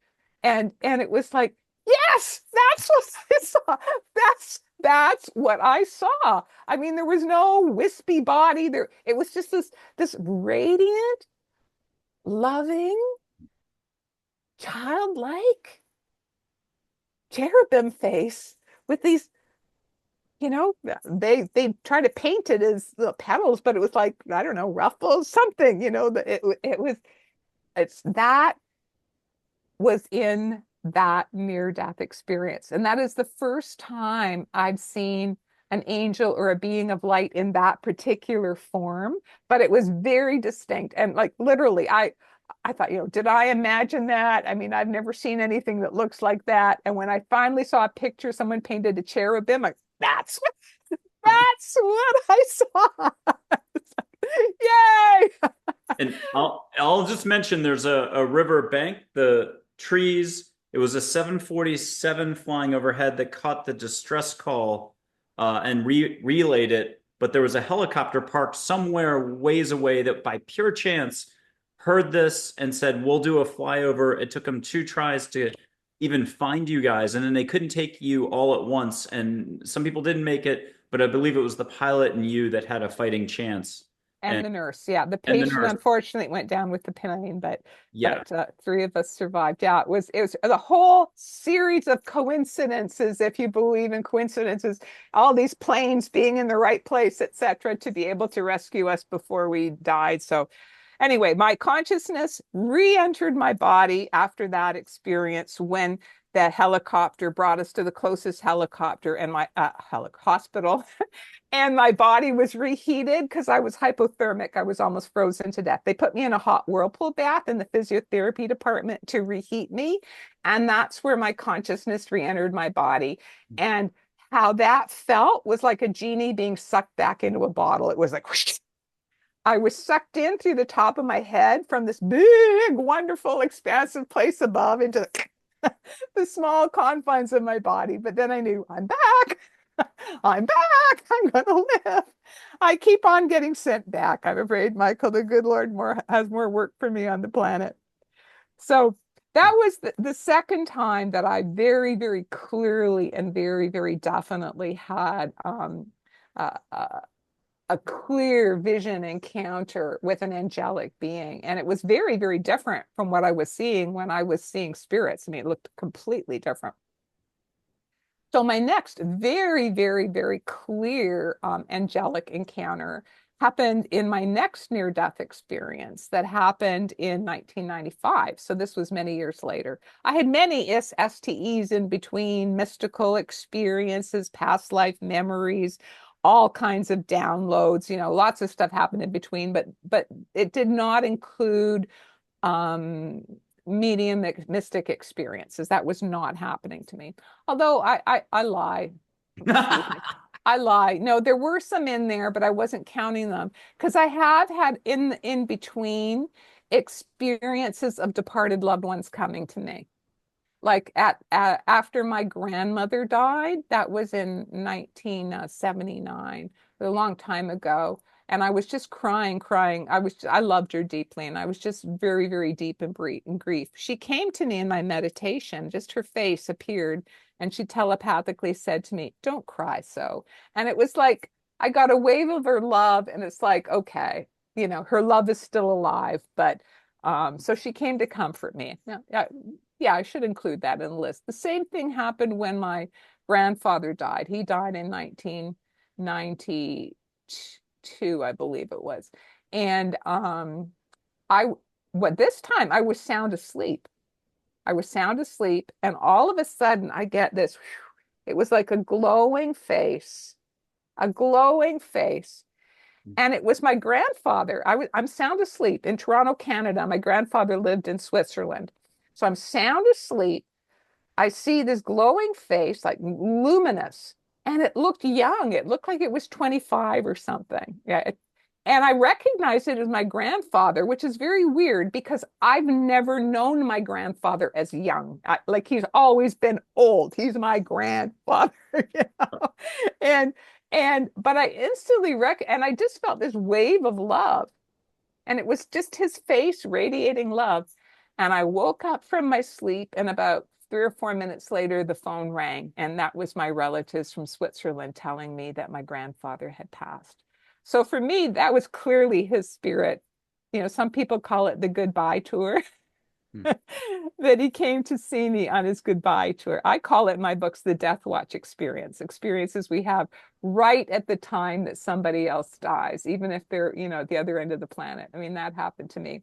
And it was like, yes, that's what I saw. That's what I saw. I mean, there was no wispy body there. It was just this radiant, loving, childlike cherubim face with these, they try to paint it as the petals, but it was like, I don't know, ruffles, something, that was in that near-death experience. And that is the first time I've seen an angel or a being of light in that particular form, but it was very distinct. And like, literally, I thought, did I imagine that? I mean, I've never seen anything that looks like that. And when I finally saw a picture, someone painted a cherubim, like, that's what I saw. Yay! And I'll just mention there's a river bank, the trees. It was a 747 flying overhead that caught the distress call and relayed it. But there was a helicopter parked somewhere ways away that by pure chance heard this and said, "We'll do a flyover." It took them 2 tries to even find you guys, and then they couldn't take you all at once. And some people didn't make it, but I believe it was the pilot and you that had a fighting chance. And And the nurse, yeah. The and the patient nurse, unfortunately went down with the plane, yeah. 3 of us survived. Yeah, it was a whole series of coincidences, if you believe in coincidences, all these planes being in the right place, etc., to be able to rescue us before we died. So anyway, my consciousness re-entered my body after that experience when the helicopter brought us to the closest helicopter and my hospital. And my body was reheated because I was hypothermic. I was almost frozen to death. They put me in a hot whirlpool bath in the physiotherapy department to reheat me. And that's where my consciousness re-entered my body. And how that felt was like a genie being sucked back into a bottle. It was like, whoosh. I was sucked in through the top of my head from this big, wonderful, expansive place above into the small confines of my body. But then I knew I'm back. I'm back. I'm going to live. I keep on getting sent back. I'm afraid, Michael, the good Lord has more work for me on the planet. So that was the second time that I very, very clearly and very, very definitely had uh, uh, a clear vision encounter with an angelic being. And it was very, very different from what I was seeing when I was seeing spirits. I mean, it looked completely different. So my next very, very, very clear angelic encounter happened in my next near-death experience that happened in 1995. So this was many years later. I had many STEs in between, mystical experiences, past life memories, all kinds of downloads, lots of stuff happened in between, but it did not include um, medium mystic experiences. That was not happening to me. Although I lie. Excuse me. I lie. No, there were some in there, but I wasn't counting them because I have had in between experiences of departed loved ones coming to me. Like after my grandmother died, that was in 1979, a long time ago. And I was just crying. I loved her deeply, and I was just very, very deep in grief. She came to me in my meditation, just her face appeared, and she telepathically said to me, "Don't cry so." And it was like I got a wave of her love, and it's like, okay, her love is still alive. But so she came to comfort me. Yeah, I should include that in the list. The same thing happened when my grandfather died. He died in 1992, I believe it was. And I what this time I was sound asleep. I was sound asleep, and all of a sudden I get this. It was like a glowing face, a glowing face. And it was my grandfather. I'm sound asleep in Toronto, Canada. My grandfather lived in Switzerland. So I'm sound asleep. I see this glowing face, like luminous, and it looked young. It looked like it was 25 or something. Yeah. And I recognized it as my grandfather, which is very weird because I've never known my grandfather as young. Like he's always been old. He's my grandfather, you know? And but I instantly and I just felt this wave of love. And it was just his face radiating love. And I woke up from my sleep, and about 3 or 4 minutes later, the phone rang. And that was my relatives from Switzerland telling me that my grandfather had passed. So for me, that was clearly his spirit. Some people call it the goodbye tour. That he came to see me on his goodbye tour. I call it in my books the death watch experiences we have right at the time that somebody else dies, even if they're, at the other end of the planet. I mean, that happened to me.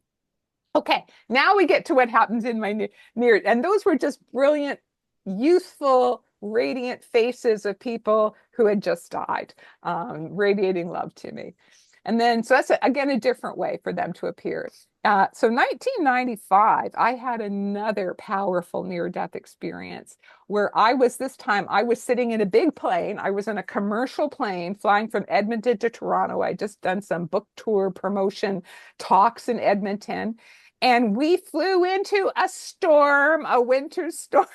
Okay, now we get to what happens in my near, and those were just brilliant, youthful, radiant faces of people who had just died, radiating love to me. And then, so that's again a different way for them to appear. So 1995, I had another powerful near-death experience where this time I was sitting in a big plane. I was in a commercial plane flying from Edmonton to Toronto. I just done some book tour promotion talks in Edmonton. And we flew into a storm, a winter storm.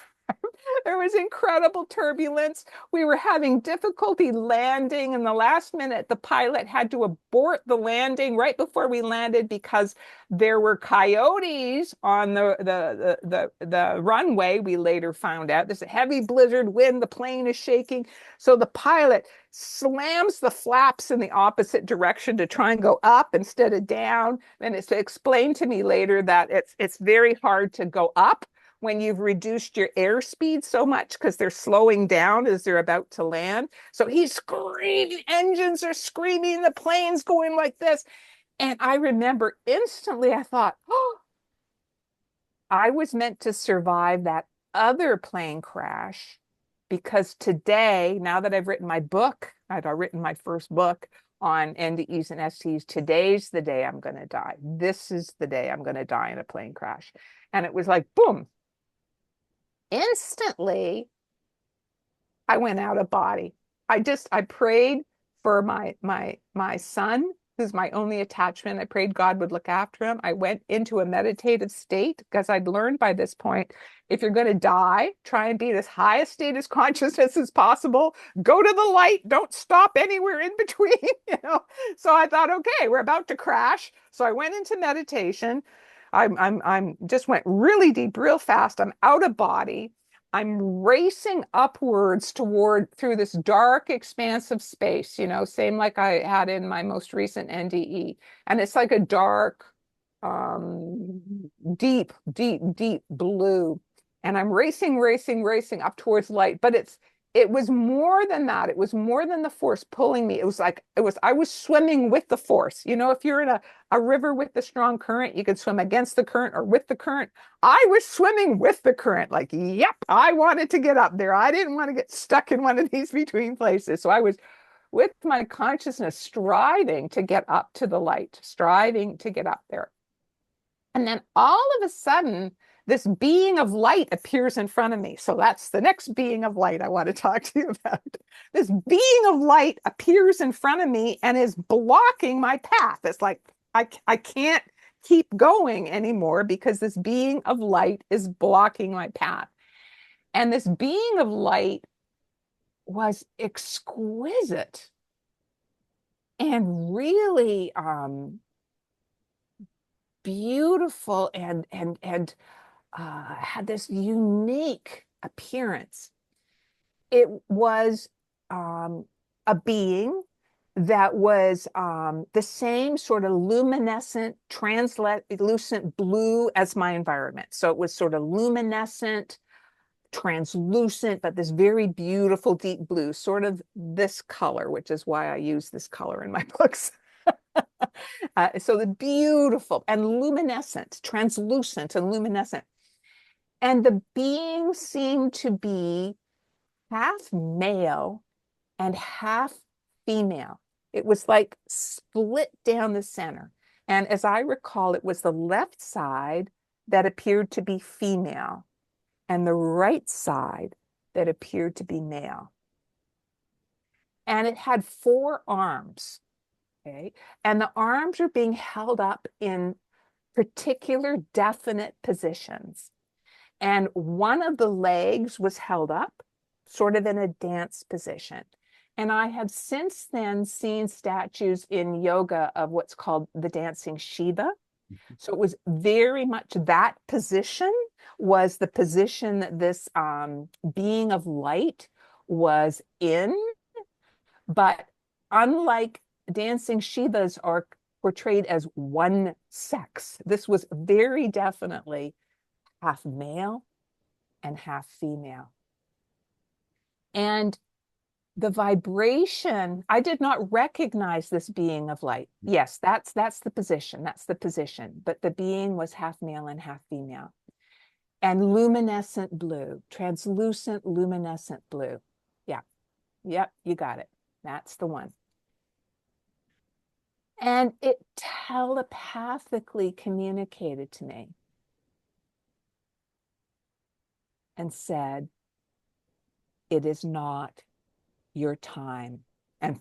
There was incredible turbulence. We were having difficulty landing. In the last minute, the pilot had to abort the landing right before we landed because there were coyotes on the runway. We later found out there's a heavy blizzard wind. The plane is shaking. So the pilot slams the flaps in the opposite direction to try and go up instead of down. And it's explained to me later that it's very hard to go up when you've reduced your airspeed so much because they're slowing down as they're about to land. So he's screaming, engines are screaming, the plane's going like this. And I remember instantly, I thought, oh, I was meant to survive that other plane crash because today, now that I've written my book, I've written my first book on NDEs and STs, today's the day I'm going to die. This is the day I'm going to die in a plane crash. And it was like, boom. Instantly, I went out of body. I prayed for my son, who's my only attachment. I prayed God would look after him. I went into a meditative state because I'd learned by this point, if you're going to die, try and be in as high a state of consciousness as possible. Go to the light. Don't stop anywhere in between. So I thought, okay, we're about to crash. So I went into meditation. I'm just went really deep, real fast. I'm out of body. I'm racing upwards through this dark expanse of space, same like I had in my most recent NDE. And it's like a dark, deep, deep, deep blue. And I'm racing up towards light, but it was more than that. It was more than the force pulling me. I was swimming with the force. If you're in a river with the strong current, you could swim against the current or with the current. I was swimming with the current. Like, yep, I wanted to get up there. I didn't want to get stuck in one of these between places. So I was with my consciousness striving to get up to the light, striving to get up there. And then all of a sudden, this being of light appears in front of me. So that's the next being of light I want to talk to you about. This being of light appears in front of me and is blocking my path. It's like I can't keep going anymore because this being of light is blocking my path. And this being of light was exquisite and really beautiful and had this unique appearance. It was a being that was the same sort of luminescent, translucent blue as my environment. So it was sort of luminescent, translucent, but this very beautiful deep blue, sort of this color, which is why I use this color in my books. So the beautiful and luminescent, translucent and luminescent. And the being seemed to be half male and half female. It was like split down the center. And as I recall, it was the left side that appeared to be female and the right side that appeared to be male. And it had 4 arms. Okay. And the arms are being held up in particular definite positions. And one of the legs was held up, sort of in a dance position. And I have since then seen statues in yoga of what's called the dancing Shiva. So it was very much that position was the position that this being of light was in. But unlike dancing Shivas are portrayed as one sex, this was very definitely half male and half female. And the vibration, I did not recognize this being of light. Yes, that's the position. That's the position. But the being was half male and half female. And luminescent blue, translucent luminescent blue. Yeah. Yep, you got it. That's the one. And it telepathically communicated to me and said, it is not your time. And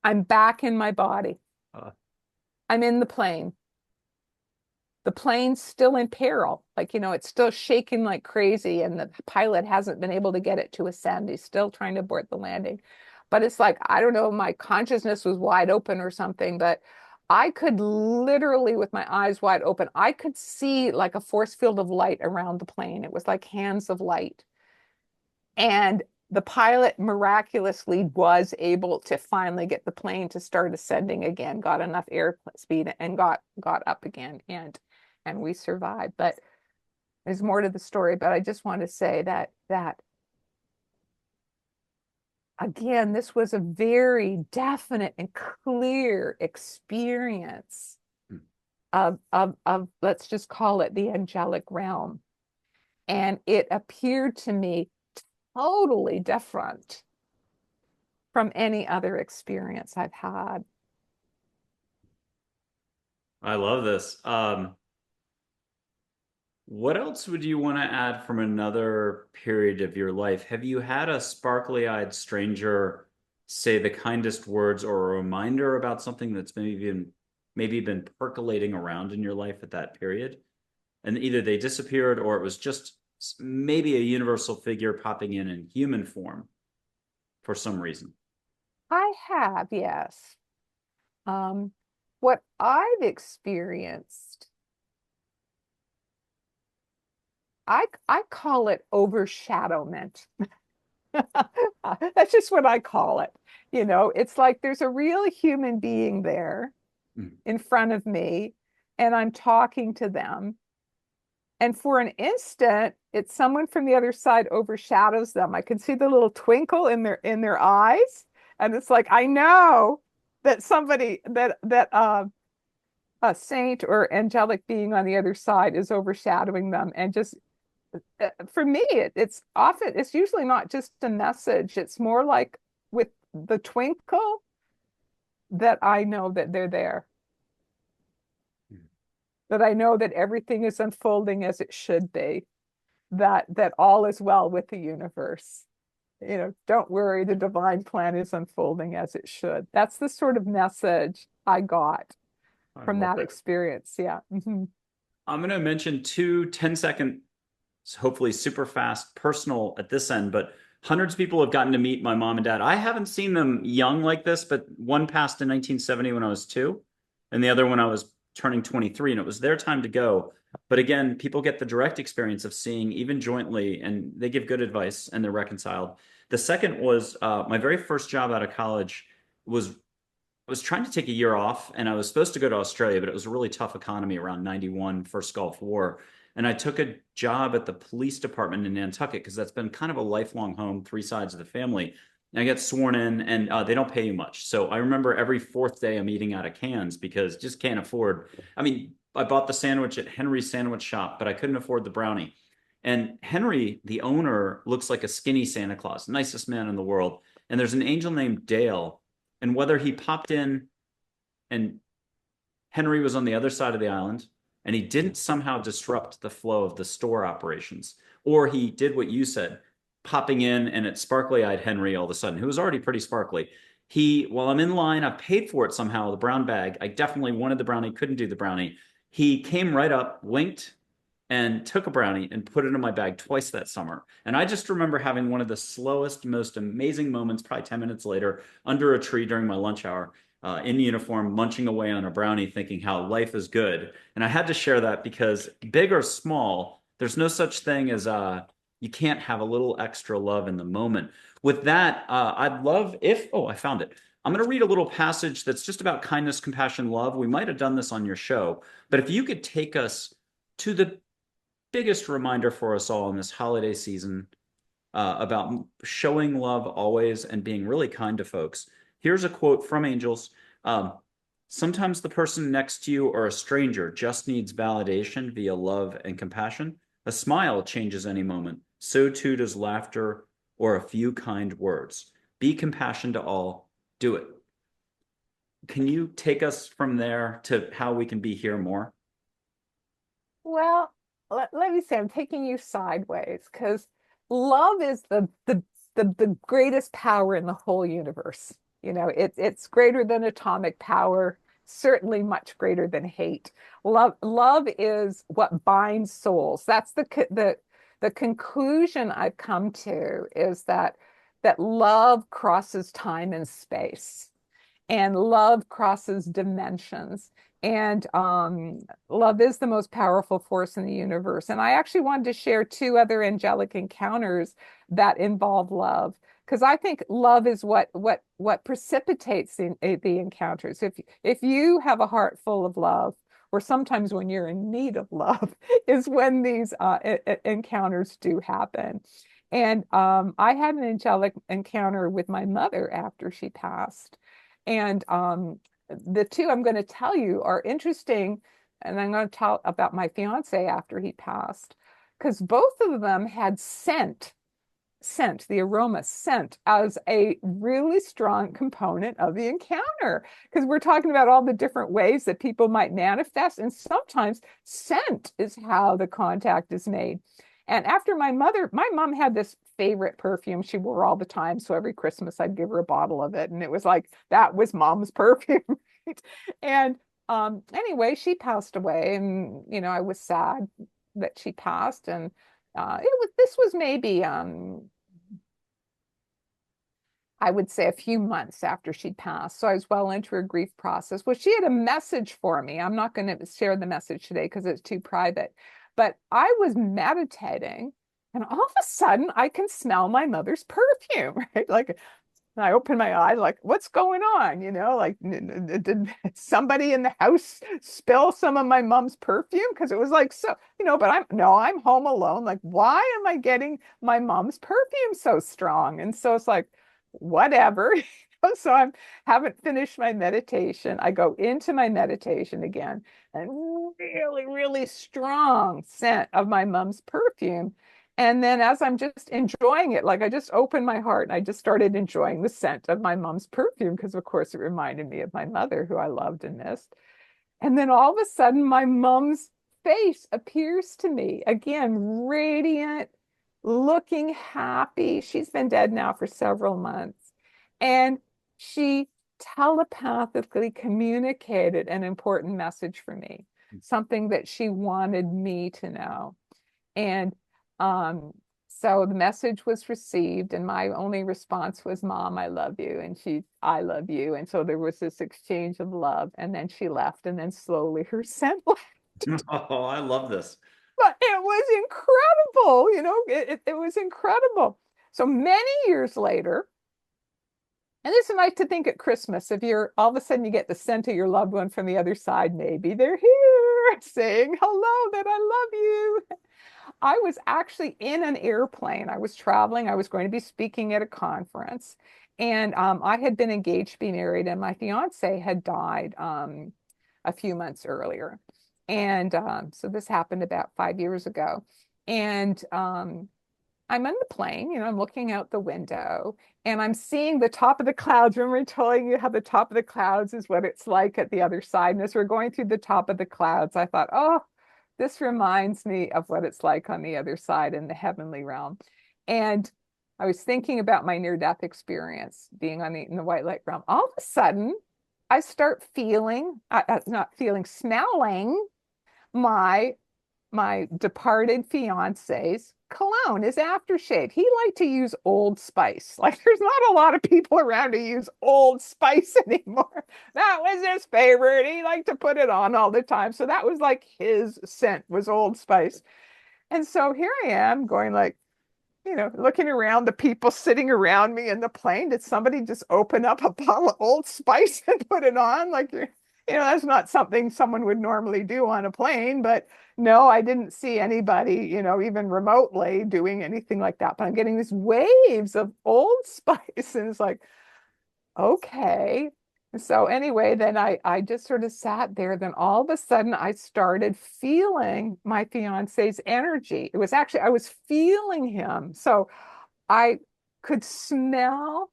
I'm back in my body. Uh, I'm in the plane. The plane's still in peril. Like, it's still shaking like crazy, and the pilot hasn't been able to get it to ascend. He's still trying to abort the landing. But it's like, I don't know, my consciousness was wide open or something, but I could literally, with my eyes wide open, I could see like a force field of light around the plane. It was like hands of light. And the pilot miraculously was able to finally get the plane to start ascending again, got enough air speed and got up again, and we survived. But there's more to the story, but I just want to say that again, this was a very definite and clear experience of let's just call it the angelic realm. And it appeared to me totally different from any other experience I've had. I love this. What else would you want to add from another period of your life? Have you had a sparkly-eyed stranger say the kindest words or a reminder about something that's maybe been percolating around in your life at that period? And either they disappeared or it was just maybe a universal figure popping in human form for some reason. I have, yes. Um, what I've experienced, I call it overshadowment. That's just what I call it. It's like there's a real human being there Mm. in front of me, and I'm talking to them. And for an instant, it's someone from the other side overshadows them. I can see the little twinkle in their eyes, and it's like I know that somebody that a saint or angelic being on the other side is overshadowing them. And just for me, it's usually not just a message. It's more like with the twinkle that I know that they're there, that I know that everything is unfolding as it should be, that all is well with the universe. Don't worry, the divine plan is unfolding as it should. That's the sort of message I got I from love that it. experience. Yeah. I'm going to mention two 10-second, hopefully super fast, personal at this end, but hundreds of people have gotten to meet my mom and dad. I haven't seen them young like this, but one passed in 1970 when I was 2, and the other when I was turning 23, and it was their time to go. But again, people get the direct experience of seeing even jointly, and they give good advice and they're reconciled. The second was my very first job out of college was I was trying to take a year off and I was supposed to go to Australia, but it was a really tough economy around 91, first Gulf War. And I took a job at the police department in Nantucket because that's been kind of a lifelong home, 3 sides of the family. And I get sworn in and they don't pay you much. So I remember every fourth day I'm eating out of cans because just can't afford. I mean, I bought the sandwich at Henry's Sandwich Shop, but I couldn't afford the brownie. And Henry, the owner, looks like a skinny Santa Claus, nicest man in the world. And there's an angel named Dale, and whether he popped in and Henry was on the other side of the island and he didn't somehow disrupt the flow of the store operations, or he did what you said, popping in and it's sparkly eyed Henry all of a sudden, who was already pretty sparkly. While I'm in line, I paid for it somehow, the brown bag. I definitely wanted the brownie, couldn't do the brownie. He came right up, winked, and took a brownie and put it in my bag twice that summer. And I just remember having one of the slowest, most amazing moments, probably 10 minutes later, under a tree during my lunch hour, in uniform, munching away on a brownie, thinking how life is good. And I had to share that because big or small, there's no such thing as you can't have a little extra love in the moment. With that, I'd love oh, I found it. I'm going to read a little passage that's just about kindness, compassion, love. We might have done this on your show, but if you could take us to the biggest reminder for us all in this holiday season about showing love always and being really kind to folks. Here's a quote from Angels. Um, Sometimes the person next to you or a stranger just needs validation via love and compassion. A smile changes any moment. So too does laughter or a few kind words. be compassion to all, do it. Can you take us from there to how we can be here more? Well, let me say, I'm taking you sideways because love is the greatest power in the whole universe. You know, it's greater than atomic power, certainly much greater than hate. Love is what binds souls. That's the conclusion I've come to is that love crosses time and space, and love crosses dimensions. And love is the most powerful force in the universe. And I actually wanted to share two other angelic encounters that involve love, because I think love is what precipitates the encounters. If you have a heart full of love, or sometimes when you're in need of love, is when these encounters do happen. And I had an angelic encounter with my mother after she passed. And the two I'm going to tell you are interesting. And I'm going to tell about my fiance after he passed, because both of them had the aroma scent as a really strong component of the encounter. Because we're talking about all the different ways that people might manifest. And sometimes scent is how the contact is made. And after my mom had this favorite perfume she wore all the time. So every Christmas I'd give her a bottle of it. And it was like, that was mom's perfume. Right? And anyway, she passed away. And, you know, I was sad that she passed. And this was maybe, I would say a few months after she passed. So I was well into her grief process. Well, she had a message for me. I'm not going to share the message today because it's too private. But I was meditating, and all of a sudden I can smell my mother's perfume, right? Like I open my eyes, like, what's going on? You know, like, did somebody in the house spill some of my mom's perfume? Because it was like, so, you know, but I'm home alone. Like, why am I getting my mom's perfume so strong? And so it's like, whatever. So I haven't finished my meditation. I go into my meditation again, and really, really strong scent of my mom's perfume. And then as I'm just enjoying it, like I just opened my heart and I just started enjoying the scent of my mom's perfume because, of course, it reminded me of my mother, who I loved and missed. And then all of a sudden, my mom's face appears to me again, radiant, looking happy. She's been dead now for several months. And she telepathically communicated an important message for me, something that she wanted me to know. And so the message was received, and my only response was, Mom, I love you. And I love you. And so there was this exchange of love. And then she left, and then slowly her scent left. Oh, I love this. But it was incredible, you know, it was incredible. So many years later, and this is nice to think at Christmas, if you're all of a sudden you get the scent of your loved one from the other side, maybe they're here saying hello, that I love you. I was actually in an airplane. I was traveling. I was going to be speaking at a conference. And I had been engaged to be married, and my fiance had died a few months earlier. And so this happened about 5 years ago. And I'm on the plane, you know, I'm looking out the window and I'm seeing the top of the clouds. Remember telling you how the top of the clouds is what it's like at the other side. And as we're going through the top of the clouds, I thought, oh, this reminds me of what it's like on the other side in the heavenly realm. And I was thinking about my near-death experience being in the white light realm. All of a sudden, I start smelling my departed fiance's cologne, his aftershave. He liked to use Old Spice. Like there's not a lot of people around who use Old Spice anymore. That was his favorite. He liked to put it on all the time. So that was like his scent was Old Spice. And so here I am going like, you know, looking around the people sitting around me in the plane. Did somebody just open up a bottle of Old Spice and put it on? Like, you know, that's not something someone would normally do on a plane. But no, I didn't see anybody, you know, even remotely doing anything like that. But I'm getting these waves of Old Spice. And it's like, okay. So anyway, then I just sort of sat there. Then all of a sudden I started feeling my fiance's energy. It was actually, I was feeling him. So I could smell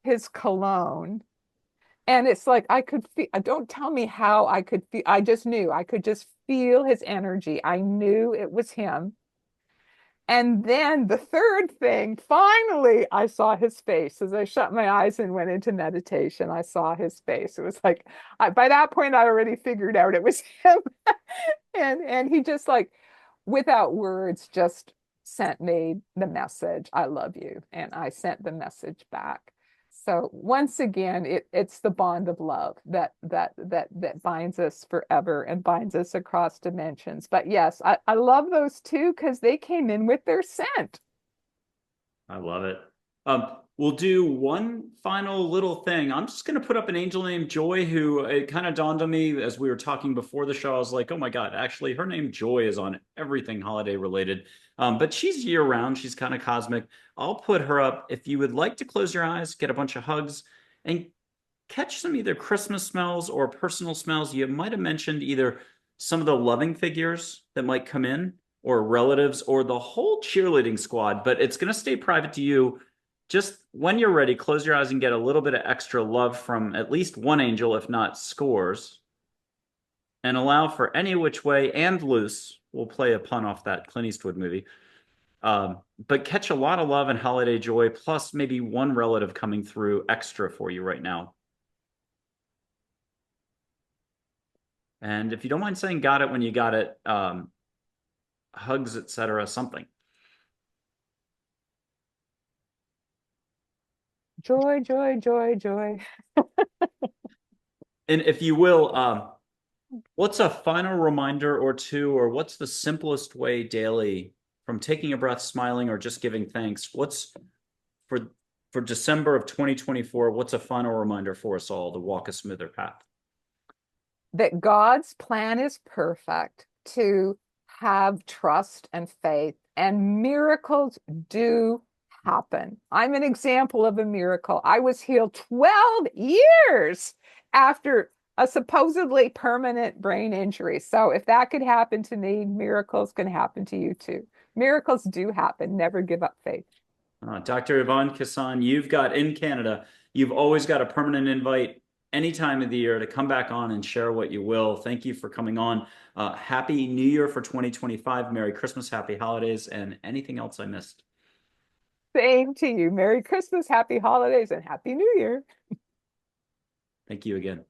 his cologne. And it's like I could feel, don't tell me how I could feel. I just knew I could just feel his energy. I knew it was him. And then the third thing, finally, I saw his face as I shut my eyes and went into meditation. I saw his face. It was like, by that point, I already figured out it was him. And he just like, without words, just sent me the message, I love you. And I sent the message back. So once again, it's the bond of love that binds us forever and binds us across dimensions. But yes, I love those two because they came in with their scent. I love it. We'll do one final little thing. I'm just going to put up an angel named Joy, who it kind of dawned on me as we were talking before the show. I was like, oh my God, actually, her name Joy is on everything holiday related. But she's year round. She's kind of cosmic. I'll put her up. If you would like to close your eyes, get a bunch of hugs, and catch some either Christmas smells or personal smells. You might have mentioned either some of the loving figures that might come in, or relatives, or the whole cheerleading squad, but it's going to stay private to you. Just when you're ready, close your eyes and get a little bit of extra love from at least one angel, if not scores, and allow for any which way and loose. We'll play a pun off that Clint Eastwood movie. But catch a lot of love and holiday joy, plus maybe one relative coming through extra for you right now. And if you don't mind saying got it when you got it, hugs, etc., something. Joy, joy, joy, joy. And if you will, what's a final reminder or two, or what's the simplest way daily from taking a breath, smiling, or just giving thanks? What's for December of 2024, what's a final reminder for us all to walk a smoother path? That God's plan is perfect, to have trust and faith, and miracles do happen. I'm an example of a miracle. I was healed 12 years after a supposedly permanent brain injury. So if that could happen to me, miracles can happen to you too. Miracles do happen. Never give up faith. Dr. YVONNE Kason, you've got in Canada, you've always got a permanent invite any time of the year to come back on and share what you will. Thank you for coming on. Happy New Year for 2025. Merry Christmas, happy holidays, and anything else I missed. Same to you. Merry Christmas, happy holidays, and Happy New Year. Thank you again.